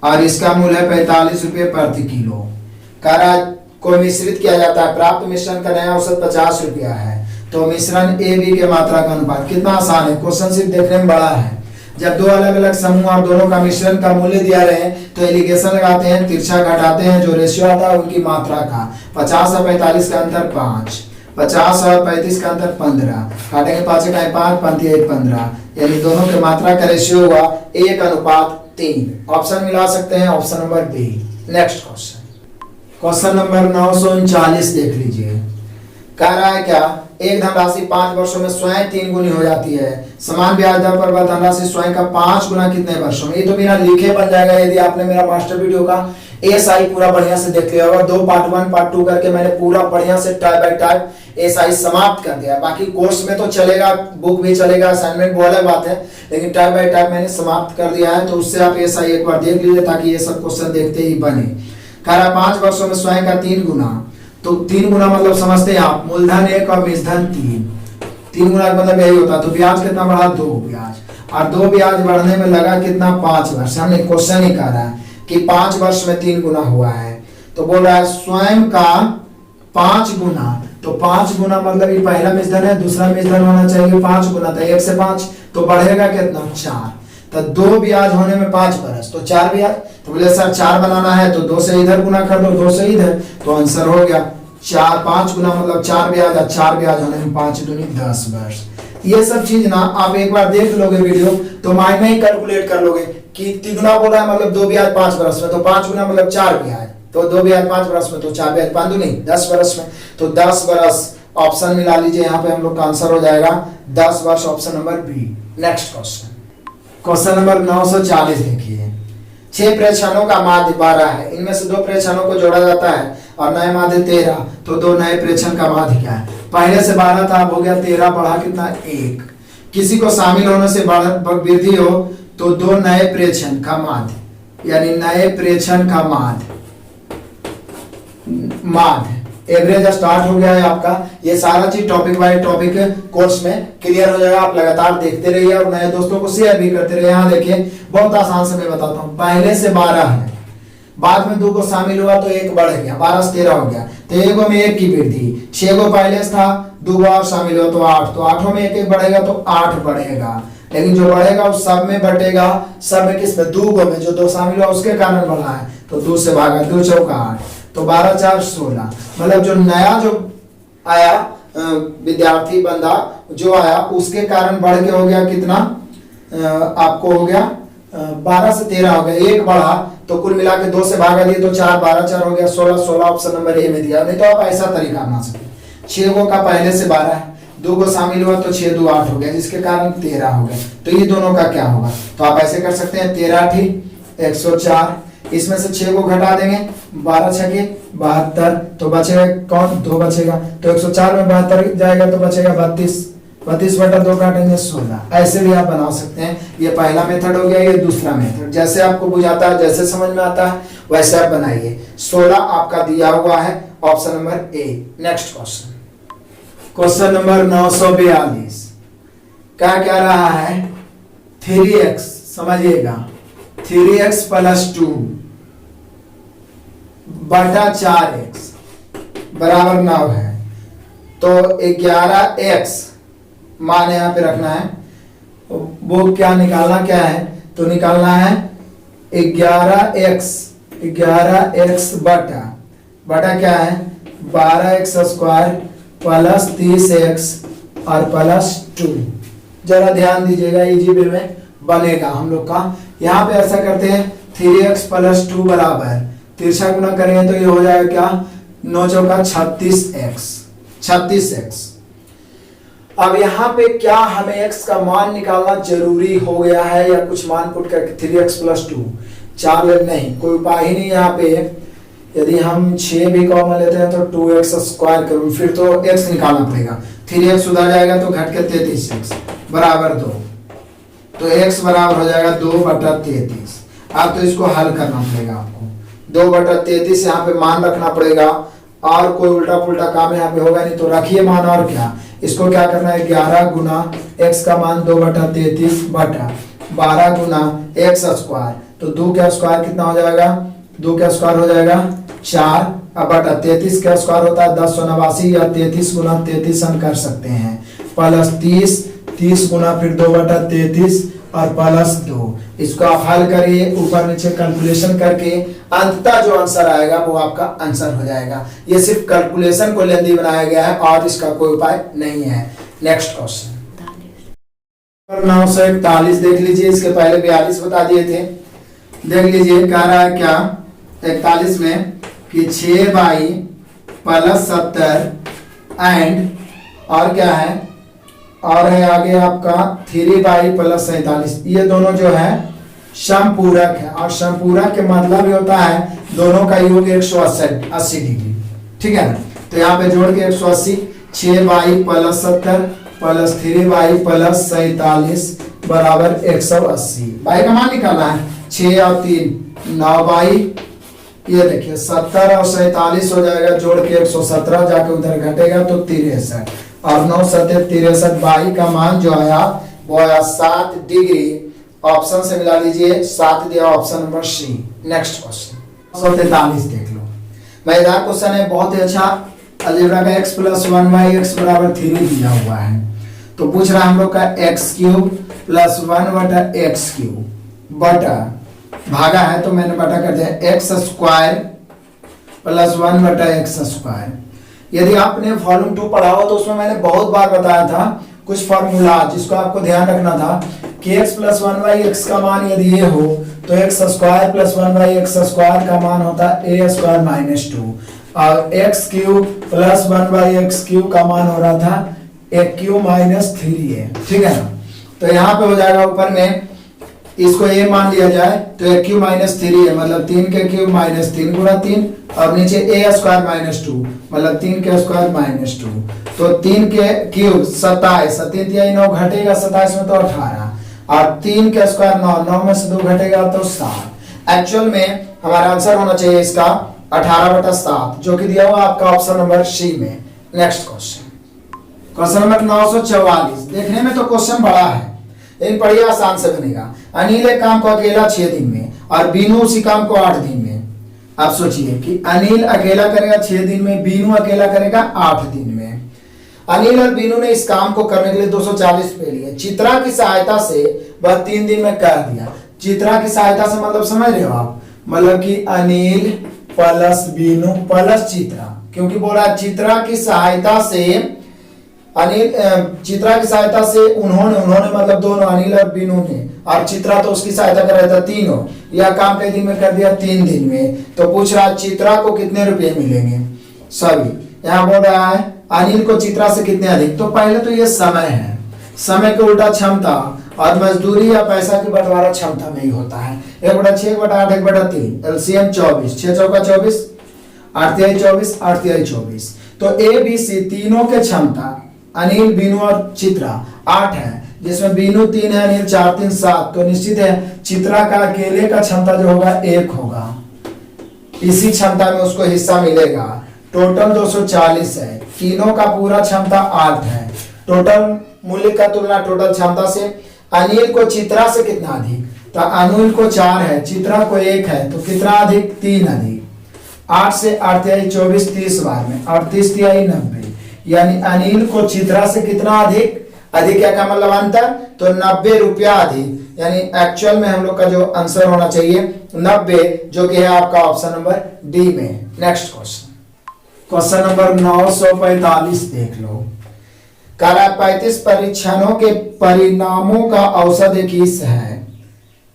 और इसका मूल्य है 45 रुपये प्रति किलो, करा को मिश्रित किया जाता है। प्राप्त मिश्रण का नया औसत 50 रुपया है। तो मिश्रण ए बी के मात्रा का अनुपात, कितना आसान है, क्वेश्चन सिर्फ देखने में बड़ा है। जब दो अलग अलग समूह और दोनों का मिश्रण का मूल्य दिया रहे तो एलिगेशन लगाते हैं, तिरछा घटाते हैं, जो रेशियो आता है उनकी मात्रा का। 50 और 45 का अंतर 5, 50 और 35 का अंतर 15, काटेंगे 5 का 5, 5 15, यानी दोनों के मात्रा का रेशियो हुआ 1:3। ऑप्शन मिला सकते हैं, option number B. Next question number 939 देख लीजिए। कह रहा है क्या, एक धनराशि 5 वर्षों में स्वयं 3 गुनी हो जाती है। समान ब्याज दर पर वह धनराशि स्वयं का 5 गुना कितने वर्षों में? ये तो बिना लिखे बन जाएगा यदि आपने मेरा मास्टर वीडियो का एसआई पूरा बढ़िया से देख लिया होगा। 2 पार्ट 1 पार्ट 2 करके मैंने पूरा बढ़िया से टाइप बाय टाइप एसआई समाप्त कर दिया। बाकी कोर्स में तो चलेगा, बुक भी चलेगा, असाइनमेंट वो अलग बात है, लेकिन टाइप बाय टाइप मैंने समाप्त कर दिया है। तो उससे आप एसआई एक बार देख लीजिए ताकि ये सब क्वेश्चन देखते ही बने। कह रहा 5 वर्षों में स्वयं का 3 गुना, तो 3 गुना मतलब समझते हैं आप, मूलधन 1 और निजधन 3 गुना मतलब यही होता है। तो ब्याज कितना बढ़ा? 2 ब्याज, और 2 ब्याज बढ़ने में लगा कितना? 5 वर्ष। हमने क्वेश्चन ही कह रहा है कि 5 वर्ष में 3 गुना हुआ है, तो बोल रहा है स्वयं का 5 गुना। तो 5 गुना मतलब ये पहला मिश्रण है, दूसरा मिश्रण होना चाहिए 5 गुना, तो 1 से 5 तो बढ़ेगा कितना? 4। तो 2 ब्याज होने में 5 बरस, तो 4 ब्याज। तो बोले सर 4 बनाना है तो 2 से इधर गुना कर दो, 2 से इधर, तो आंसर हो गया 4। 5 गुना मतलब 4 ब्याज, और 4 ब्याज होने में 5 दूनी 10 वर्ष। ये सब चीज ना आप एक बार देख लोगे वीडियो तो माइंड में ही कैलकुलेट कर लोगे कि तिगुना बोला है मतलब 2 ब्याज 5 वर्ष में, तो 5 गुना मतलब 4 ब्याज, तो 2 ब्याज 5 वर्ष में, तो 4 ब्याज 5 दूनी 10 वर्ष में, तो 10 वर्ष ऑप्शन मिला लीजिए। यहाँ पे हम लोग का आंसर हो जाएगा 10 वर्ष, option number B. Next question number 940 देखिए। 6 प्रेक्षणों का माध्य 12 है, इनमें से 2 प्रेक्षणों को जोड़ा जाता है और नए माध्य 13, तो 2 नए प्रेक्षण का माध्य क्या है? पहले से 12 था, अब हो गया 13, बढ़ा कितना? 1। किसी को शामिल होने से वृद्धि हो तो 2 नए प्रेक्षण का माध्य, यानी नए प्रेक्षण का माध्य एवरेज स्टार्ट हो गया है आपका। ये सारा चीज टॉपिक बाय टॉपिक कोर्स में क्लियर हो जाएगा। आप लगातार देखते रहिए और नए दोस्तों को शेयर भी करते रहिए। यहाँ देखिए बहुत आसान से मैं बताता हूँ। पहले से 12 है, बाद में 2 को शामिल हुआ तो 1 बढ़ गया, 12 से 13 हो गया, तो 1 में 1 की वृद्धि। 6 को पहले से था, 2 और शामिल हुआ तो 8, तो 8 में 1 बढ़ेगा तो 8 बढ़ेगा, लेकिन जो बढ़ेगा उस सब में बटेगा। सब में किस में? 2 में, जो 2 शामिल हुआ उसके कारण बढ़ा है, तो 2 से भागा, 2 चौका 8, तो 12 4 16। मतलब जो नया जो आया विद्यार्थी बंदा जो आया उसके कारण बढ़ के हो गया कितना? आपको हो गया 12 से 13 हो गया, 1 बढ़ा, तो कुल मिला के 2 से भागा दिए तो 4, 12 4 हो गया 16, 16 ऑप्शन नंबर ए में दिया। नहीं तो आप ऐसा तरीका बना सकते। 6 को का पहले से 12 है, 2 को शामिल हुआ तो 6 2 8 हो गया, जिसके कारण 13 हो गया। तो ये दोनों का क्या होगा? तो आप ऐसे कर सकते हैं 13 ठीक 104, इसमें से 6 को घटा देंगे, 12 छके 72, तो बचेगा कौन? 2 बचेगा, तो 104 में 72 जाएगा तो बचेगा 32, 32 बटा 2 काटेंगे 16। ऐसे भी आप बना सकते हैं। ये पहला मेथड हो गया, ये दूसरा मेथड। जैसे आपको बुझाता है, जैसे समझ में आता है वैसे आप बनाइए। 16 आपका दिया हुआ है, option number A. Next question number 942 क्या कह रहा है? 3x, समझिएगा 3x + 2 बटा 4x बराबर 9 है। तो 11x मान यहाँ पे रखना है, वो क्या निकालना क्या है? तो निकालना है 11x बटा क्या है? 12x² प्लस 30x और प्लस 2। जरा ध्यान दीजिएगा, इजी वे में बनेगा हम लोग का। यहाँ पे ऐसा करते हैं 3x प्लस 2 बराबर, तिरछा गुना करेंगे तो ये हो जाएगा क्या, 9 चौका 36x। अब यहाँ पे क्या हमें x का मान निकालना जरूरी हो गया है, या कुछ मान पुट करके 3x प्लस 2 4 नहीं, कोई उपाय ही नहीं यहाँ पे। यदि हम 6 भी कॉमन लेते हैं तो 2x स्क्वायर करूँ, फिर तो x निकालना पड़ेगा, 3x उधर जाएगा तो घट के 33x बराबर 2, तो x बराबर हो जाएगा 2/33। अब तो इसको हल करना पड़ेगा आपको, 2/33 यहाँ पे मान रखना पड़ेगा, और कोई उल्टा पुल्टा काम यहाँ पे होगा नहीं, तो रखिए मान। और क्या, इसको क्या करना है, 11 गुना x का मान 2/33 बटा 12 गुना x स्क्वायर, तो 2 का स्क्वायर कितना हो जाएगा, 2 का स्क्वायर हो जाएगा 4, अब बटा 33 का स्क्वायर होता है 1089, या 33 गुना 33 हम कर सकते हैं, प्लस 30 गुना फिर 2/33 और प्लस 2। इसको आप हल करिए ऊपर नीचे कैलकुलेशन करके, अंततः जो आंसर आएगा वो आपका आंसर हो जाएगा। ये सिर्फ कैलकुलेशन को लेंदी बनाया गया है और इसका कोई उपाय नहीं है। नेक्स्ट क्वेश्चन 941 देख लीजिए, इसके पहले 42 बता दिए थे। देख लीजिए कह रहा है क्या 41 में कि 6y प्लस 70 एंड और क्या है, और है आगे आपका 3y प्लस 47, ये दोनों जो है समपूरक है, और समपूरक के मतलब ये होता है दोनों का योग 180 डिग्री, ठीक है ना। तो यहाँ पे जोड़ के 180, 6y plus 70 plus 3y plus 47 बराबर 180। y का मान निकालना है, 6 और 3 9y, ये देखिए 70 और 47 हो जाएगा, जोड़ के 117, जाके उधर घटेगा तो 63, और 9 7 63, y का मान जो आया वो आया 7 डिग्री। ऑप्शन से मिला लीजिए, 7 दिया option number C. Next question 143 देख लो, मजेदार क्वेश्चन है, बहुत ही अच्छा। अलजेब्रा का x प्लस 1y x बराबर 3 दिया हुआ है, तो पूछ रहा है हम लोग का x³ प्लस 1/x³ बटा, भागा है तो मैंने बटा कर दिया, x स्क्वायर प्लस 1/x²। यदि आपने वॉल्यूम 2 पढ़ा हो तो उसमें मैंने बहुत बार बताया था कुछ फॉर्मूला, जिसको आपको ध्यान रखना था कि x प्लस 1/x का मान यदि ये हो तो x स्क्वायर प्लस 1/x² का मान होता है a² माइनस 2, और x³ प्लस 1/x³ का मान हो रहा था a³ माइनस 3a, ठीक है ना। तो यहाँ पे हो जाएगा ऊपर में, इसको a मान लिया जाए तो a³ माइनस 3a मतलब 3 के क्यूब माइनस 3 गुना 3, और नीचे a² माइनस 2 मतलब 3 के स्क्वायर माइनस 2, तो 3 के क्यूब 27, 3 9 घटेगा 27 में तो 18, और 3 के स्क्वायर 9, 9 में से 2 घटेगा तो 7। एक्चुअल में हमारा आंसर होना चाहिए इसका 18/7, जो कि दिया हुआ आपका ऑप्शन नंबर सी में। नेक्स्ट क्वेश्चन नंबर 944, देखने में तो क्वेश्चन बड़ा है लेकिन पढ़िए आसान से बनेगा। अनिल एक काम को अकेला 6 दिन में और बीनू उसी काम को 8 दिन में। आप सोचिए कि अनिल अकेला करेगा 6 दिन में, बीनू अकेला करेगा 8 दिन में। अनिल और बीनू ने इस काम को करने के लिए 240 रुपए लिए। चित्रा की सहायता से वह 3 दिन में कर दिया। चित्रा की सहायता से मतलब समझ रहे हो आप, मतलब कि अनिल प्लस बीनू प्लस चित्रा, क्योंकि बोला चित्रा की सहायता से, अनिल चित्रा की सहायता से उन्होंने मतलब दोनों, अनिल और बीनू ने, और चित्रा तो उसकी सहायता कर रहा था, तीनों यह काम कई दिन में कर दिया 3 दिन में। तो पूछ रहा है चित्रा को कितने रुपए मिलेंगे सभी। यहाँ बोल रहा है अनिल को चित्रा से कितने अधिक। तो पहले तो ये समय है, समय के उल्टा क्षमता, और मजदूरी या पैसा की बंटवारा क्षमता में ही होता है। 1/6 1/8 1/3 एलसीएम 24, 6 चौका 24, 8 तिहाई 24, 8 तिहाई 24। तो ए बी सी तीनों के क्षमता अनिल बीनू और चित्रा 8 है, जिसमें बीनू 3 है, अनिल 4 3 7, तो निश्चित है चित्रा का अकेले का क्षमता जो होगा 1 होगा, इसी क्षमता में उसको हिस्सा मिलेगा। टोटल 240 है, तीनों का पूरा क्षमता 8 है। टोटल मूल्य का तुलना टोटल क्षमता से। अनिल को चित्रा से कितना अधिक, तो अनिल को 4 है, चित्रा को 1 है, तो कितना अधिक 3 अधिक। 8 से 8 तिहाई 24 30 बार में, 38 तिहाई 90, यानी अनिल को चित्रा से कितना अधिक, अधिक क्या का मतलब अंतर, तो 90 रुपया अधिक, यानी एक्चुअल में हम लोग का जो आंसर होना चाहिए 90, जो कि है आपका ऑप्शन नंबर डी में। नेक्स्ट क्वेश्चन नंबर 945 देख लो। कह रहा 35 परीक्षणों के परिणामों का औसत 21 है।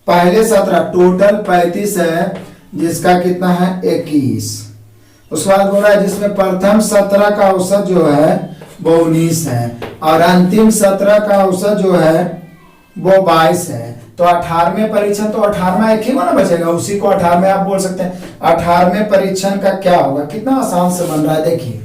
पहले 17 टोटल 35 है, जिसका कितना है 21। उसके बाद बोल रहा है जिसमें प्रथम 17 का औसत जो है वो 19 है और अंतिम 17 का औसत जो है वो 22 है। तो 18वें परीक्षण, तो 18वां एक ही ना बचेगा, उसी को 18वें आप बोल सकते हैं। 18वें परीक्षण का क्या होगा, कितना आसान से बन रहा है देखिए।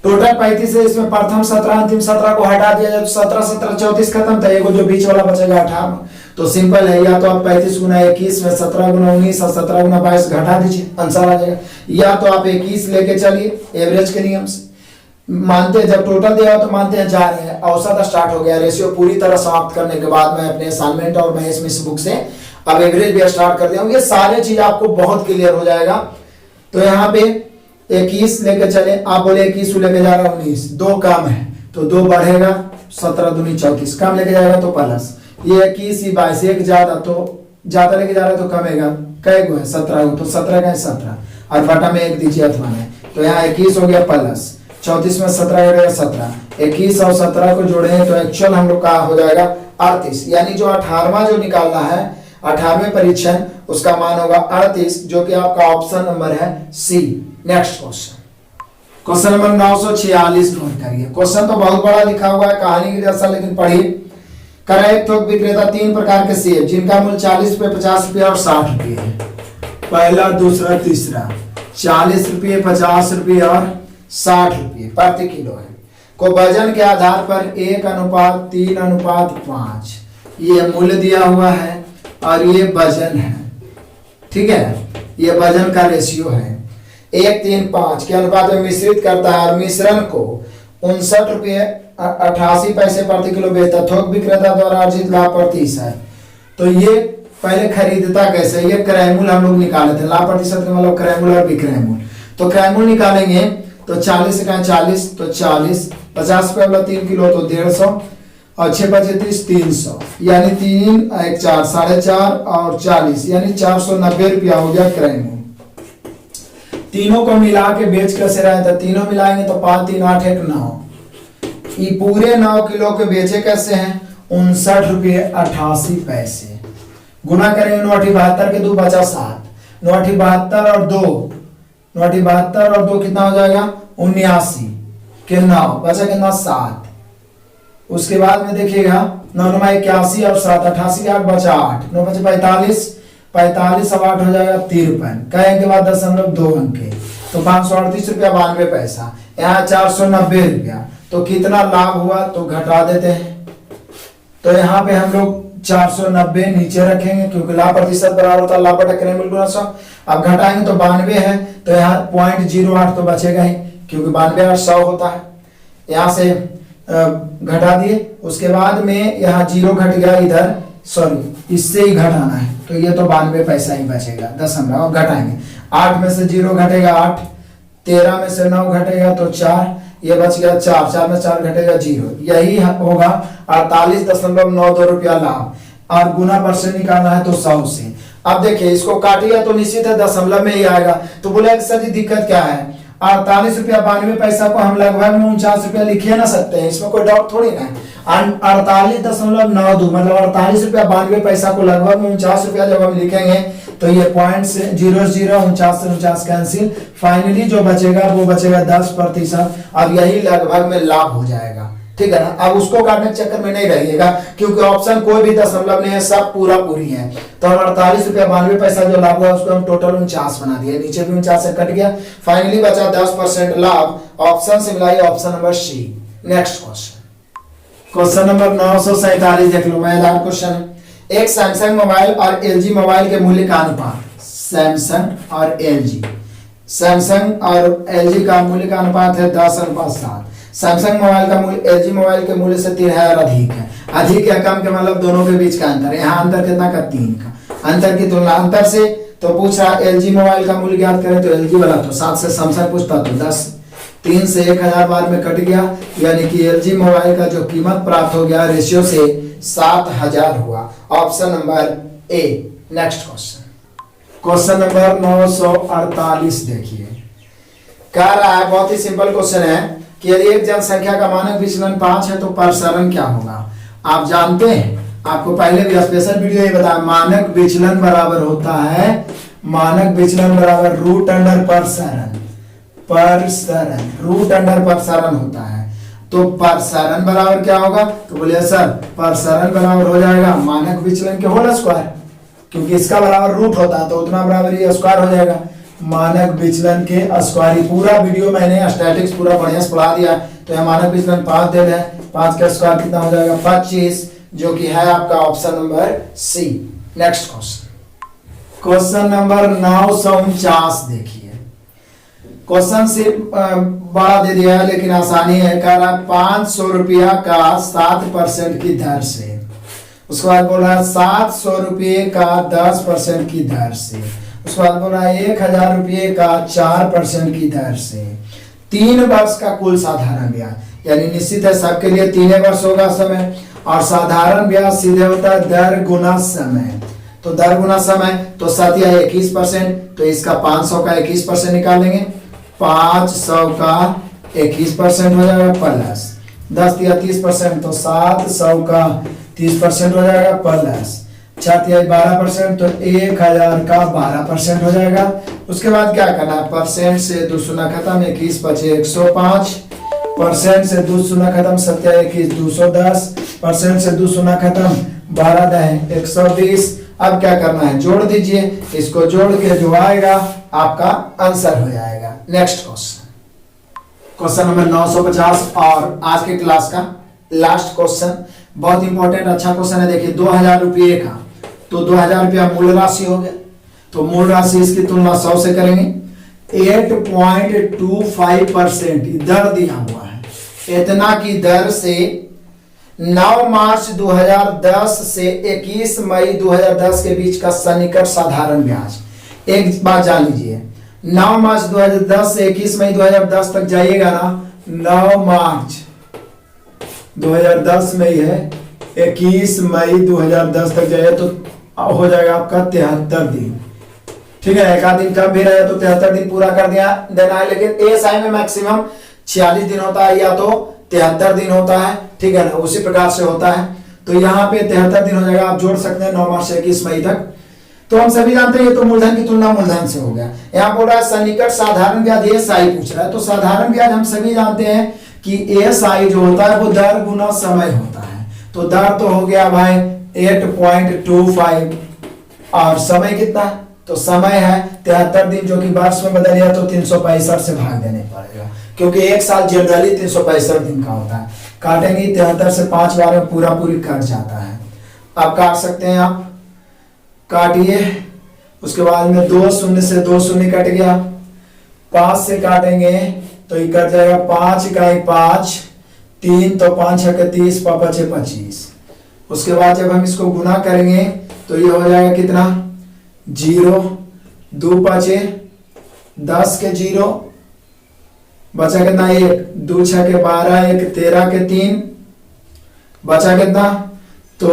टोटल 35 है, इसमें प्रथम 17 अंतिम 17 को हटा दिया जाए तो 17 17 34 खत्म था, एगो जो बीच वाला बचेगा 18। तो सिंपल है, या तो आप 35 गुना 21 में 17 गुना 19 और 17 गुना 22 घटा दीजिए, आंसर आ जाएगा। या तो आप 21 लेके चलिए एवरेज के नियम से, मानते हैं जब टोटल दिया तो मानते हैं जा रहे हैं, औसत स्टार्ट हो गया, रेशियो पूरी तरह समाप्त करने के बाद मैं अपने असाइनमेंट और मैं इसमें इस बुक से अब एवरेज भी स्टार्ट कर दिया हूँ। ये सारे चीज आपको बहुत क्लियर हो जाएगा। तो यहाँ पे 21 लेके चले, आप बोले 21 लेके जा रहा 19, 2 कम है तो 2 बढ़ेगा, 17 दूनी 34, कम लेके जाएगा तो प्लस, ये 21 ही 22, एक ज्यादा तो ज्यादा लेके जा रहा तो कमेगा, कै गो है 17 तो 17 का 17 और बटा में 1 दीजिए अथवा में, तो यहाँ 21 हो गया प्लस 34 में 17 हो गया 17, 21 और 17 को जोड़े तो एक्चुअल हम लोग का हो जाएगा 38, यानी जो 18वां जो निकालना है 18वें परीक्षण उसका मान होगा 38, जो कि आपका ऑप्शन नंबर है C. Next question, question number 946 note करिए। क्वेश्चन तो बहुत बड़ा लिखा हुआ है कहानी की जैसा, लेकिन पढ़िए। करा एक थोक विक्रेता 3 प्रकार के सेब जिनका मूल्य 40 रुपये 50 रुपये और 60 रुपये है, पहला दूसरा तीसरा 40 रुपये 50 रुपये और 60 रुपये प्रति किलो है, को वजन के आधार पर 1:3:5 ये मूल्य दिया हुआ है और ये वजन है, ठीक है, ये वजन का रेशियो है। 1:3:5 के अनुपात में मिश्रित करता है और मिश्रण को 59 रुपये 88 पैसे प्रति किलो बेचता, थोक विक्रेता द्वारा अर्जित लाभ 30 है। तो ये पहले खरीदता कैसे, ये क्रय मूल्य हम लोग निकाले थे, लाभ प्रतिशत का मतलब क्रय मूल्य और विक्रय मूल्य। तो क्रय मूल्य निकालेंगे तो 40 का 40 तो 40, 50 रुपये वाला 3 किलो तो 150 और 6 25 300, यानी 3 1 4 4.5 और 40 यानी 490 रुपया हो गया क्रय मूल्य। तीनों को मिला के बेच कैसे रहे थे, तीनों मिलाएंगे तो 5 3 8 1 9, ये पूरे 9 किलो के बेचे कैसे हैं 59 रुपये 88 पैसे, गुना करेंगे 9 8 72 के 2 बचा 7, 9 8 72 और 2 9 8 72 और 2 कितना हो जाएगा 79 के 9 बचा कितना 7। उसके बाद में देखिएगा 9 9 81 और 7 88 के 8 बचा 8, 9 बचे 45 45 और 8 हो जाएगा 53, कहें के बाद 0.2 अंक के तो 538 रुपया 92 पैसा, यहाँ 490 रुपया, तो कितना लाभ हुआ तो घटा देते हैं। तो यहाँ पे हम लोग 490 नीचे रखेंगे क्योंकि लाभ प्रतिशत बराबर होता है लाभ बटा क्रय मूल्य गुणा 100। अब घटाएंगे तो 92 है तो यहाँ 0.08 तो बचेगा ही क्योंकि 92 और 100 होता है, यहाँ से घटा दिए। उसके बाद में यहाँ 0 घट गया इधर, सॉरी इससे ही घटाना है तो ये तो 92 पैसा ही बचेगा, दशमलव घटाएंगे, 8 में से 0 घटेगा 8, 13 में से 9 घटेगा तो 4, ये बच गया 4, 4 में 4 घटेगा 0, यही होगा 48.92 रुपया लाभ। और गुना परसेंट निकालना है तो 100 से। अब देखिए इसको काटिएगा तो निश्चित है दशमलव में ही आएगा। तो बोले सर जी दिक्कत क्या है, 48 रुपया 92 पैसा को हम लगभग 49 रुपया लिखिए ना सकते हैं, इसमें कोई डाउट थोड़ी ना है। 48.92 मतलब 48 रुपया 92 पैसा को लगभग 49 रुपया जब हम लिखेंगे तो ये पॉइंट से 0 0 49 से 49 कैंसिल, फाइनली जो बचेगा वो बचेगा 10%। अब यही लगभग में लाभ हो जाएगा, ठीक है ना। अब उसको काटने के चक्कर में नहीं रहिएगा क्योंकि ऑप्शन कोई भी दशमलव नहीं है, सब पूरा पूरी है। तो हम 48 रुपया 92 पैसा जो लाभ हुआ उसको हम टोटल 49 बना दिए, नीचे भी 49 से कट गया, फाइनली बचा 10% लाभ। ऑप्शन से मिलाइए option number C. Next question, question number 947 देख लो, मजेदार क्वेश्चन है। एक सैमसंग मोबाइल और एलजी मोबाइल के मूल्य का अनुपात, सैमसंग और एलजी, सैमसंग और एलजी का मूल्य का अनुपात है 10:7। सैमसंग मोबाइल का मूल्य एलजी मोबाइल के मूल्य से 3000 अधिक है। अधिक या कम के मतलब दोनों के बीच का अंतर है, यहाँ अंतर कितना का 3 का, अंतर की तुलना अंतर से तो पूछ रहा एलजी मोबाइल का मूल्य ज्ञात करें तो एलजी वाला तो 7 से सैमसंग पूछता तो 10, 3 से 1000 बार में कट गया, यानी कि एलजी मोबाइल का जो कीमत प्राप्त हो गया रेशियो से 7000 हुआ। Option number A. Next question, question number 948 देखिए, कह रहा है बहुत ही सिंपल क्वेश्चन है कि यदि एक जनसंख्या का मानक विचलन 5 है तो प्रसरण क्या होगा। आप जानते हैं आपको पहले भी स्पेशल वीडियो ये बताया, मानक विचलन बराबर होता है, मानक विचलन बराबर रूट अंडर प्रसरण, प्रसरण रूट अंडर प्रसरण होता है। तो प्रसरण बराबर क्या होगा, तो बोलिए सर प्रसरण बराबर हो जाएगा मानक विचलन के होल स्क्वायर, क्योंकि इसका बराबर रूट होता है तो उतना बराबर ये स्क्वायर हो जाएगा, मानक विचलन के स्क्वायर। पूरा वीडियो मैंने स्टैटिक्स पूरा बढ़िया से पढ़ा दिया। तो यह मानक विचलन 5 दे रहे हैं, 5 का स्क्वायर कितना हो जाएगा 25, जो कि है आपका option number C. Next question, question number 949 देखिए। क्वेश्चन से बड़ा दे दिया है लेकिन आसानी है। कह रहा है 500 रुपया का 7% की दर से, उसके बाद बोल रहा है 700 रुपये का 10% की दर से, उसके बाद बोल रहा है 1000 रुपये का 4% की दर से 3 वर्ष का कुल साधारण ब्याज, यानी निश्चित है सबके लिए 3 वर्ष होगा समय, और साधारण ब्याज सीधे होता है दर गुना समय। तो दर गुना समय, तो 7 या 21%, तो इसका 500 का 21% निकालेंगे, 500 का 21% हो जाएगा प्लस 10 या 30%, तो 700 का 30% हो जाएगा प्लस 4 या 12%, तो 1000 का 12% हो जाएगा। उसके बाद क्या करना है, परसेंट से 2 शून्य खत्म, 21 बचे 105, परसेंट से 2 शून्य खत्म, 7 या 21 210, परसेंट से 2 शून्य खत्म, 12 दहें 120। अब क्या करना है, जोड़ दीजिए, इसको जोड़ के जो आएगा आपका आंसर हो जाएगा। नेक्स्ट क्वेश्चन, क्वेश्चन नंबर 950 और आज के क्लास का लास्ट क्वेश्चन, बहुत इंपॉर्टेंट अच्छा क्वेश्चन है। देखिए 2000 रुपये का, तो 2000 रुपया मूल राशि हो गया, तो मूल राशि इसकी तुलना 100 से करेंगे। 8.25% दर दिया हुआ है, इतना की दर से 9 मार्च 2010 से 21 मई 2010 के बीच का सन्निकट साधारण ब्याज। एक बात जान लीजिए, 9 मार्च 2010 से 21 मई 2010 तक जाइएगा ना, 9 मार्च 2010 में ही है, 21 मई 2010 तक जाइए तो हो जाएगा आपका 73 दिन। ठीक है, एक आध दिन कम भी रहे तो 73 दिन पूरा कर दिया देना है, लेकिन एएसआई में मैक्सिमम 46 दिन होता है या तो 73 दिन होता है। ठीक है ना, उसी प्रकार से होता है। तो यहाँ पे 73 दिन हो जाएगा, आप जोड़ सकते हैं 9 मार्च से 21 मई तक। तो हम सभी जानते हैं ये तो मूलधन की तुलना मूलधन से हो गया। यहाँ बोल रहा है सन्निकट साधारण ब्याज एएसआई पूछ रहा है, तो साधारण ब्याज हम सभी जानते हैं कि एएसआई जो होता है वो दर गुना समय होता है। तो दर तो हो गया भाई 8.25 और समय कितना, तो समय है 73 दिन, जो कि वर्ष में बदल गया तो 365 से भाग देने पड़ेगा, क्योंकि एक साल जनरली 365 दिन का होता है। काटेंगे 73 से 5 बार में पूरा पूरी कट जाता है। अब काट सकते हैं, आप काटिए। उसके बाद में 2 शून्य से 2 शून्य कट गया, 5 से काटेंगे तो ये कट जाएगा 5 का 5, 3 तो 5 6 के 30, 5 25। उसके बाद जब हम इसको गुना करेंगे तो ये हो जाएगा कितना, 0, 2 5 10 के 0, बचा कितना 1, 2 6 के 12, 1 13 के 3, बचा कितना तो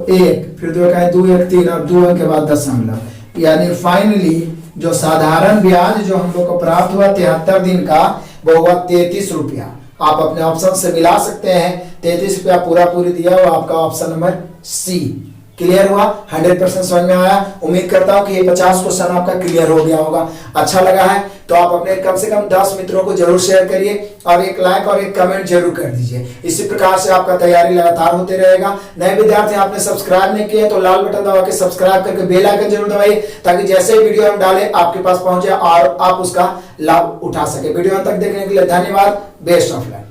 1, फिर 2 का 2 1 3 और 2 के बाद दशमलव, यानी फाइनली जो साधारण ब्याज जो हम लोग को प्राप्त हुआ 73 दिन का वो हुआ 33 रुपया। आप अपने ऑप्शन से मिला सकते हैं, 33 रुपया पूरा पूरी दिया हुआ आपका ऑप्शन नंबर सी। क्लियर हुआ, 100% समझ में आया। उम्मीद करता हूं कि ये 50 क्वेश्चन आपका क्लियर हो गया होगा। अच्छा लगा है तो आप अपने कम से कम 10 मित्रों को जरूर शेयर करिए और एक लाइक और एक कमेंट जरूर कर दीजिए। इसी प्रकार से आपका तैयारी लगातार होते रहेगा। नए विद्यार्थी आपने सब्सक्राइब नहीं किए तो लाल बटन दबा के सब्सक्राइब करके बेल आइकन जरूर दबाइए, ताकि जैसे ही वीडियो हम डालें आपके पास पहुंचे और आप उसका लाभ उठा सके। वीडियो तक देखने के लिए धन्यवाद। Best of luck.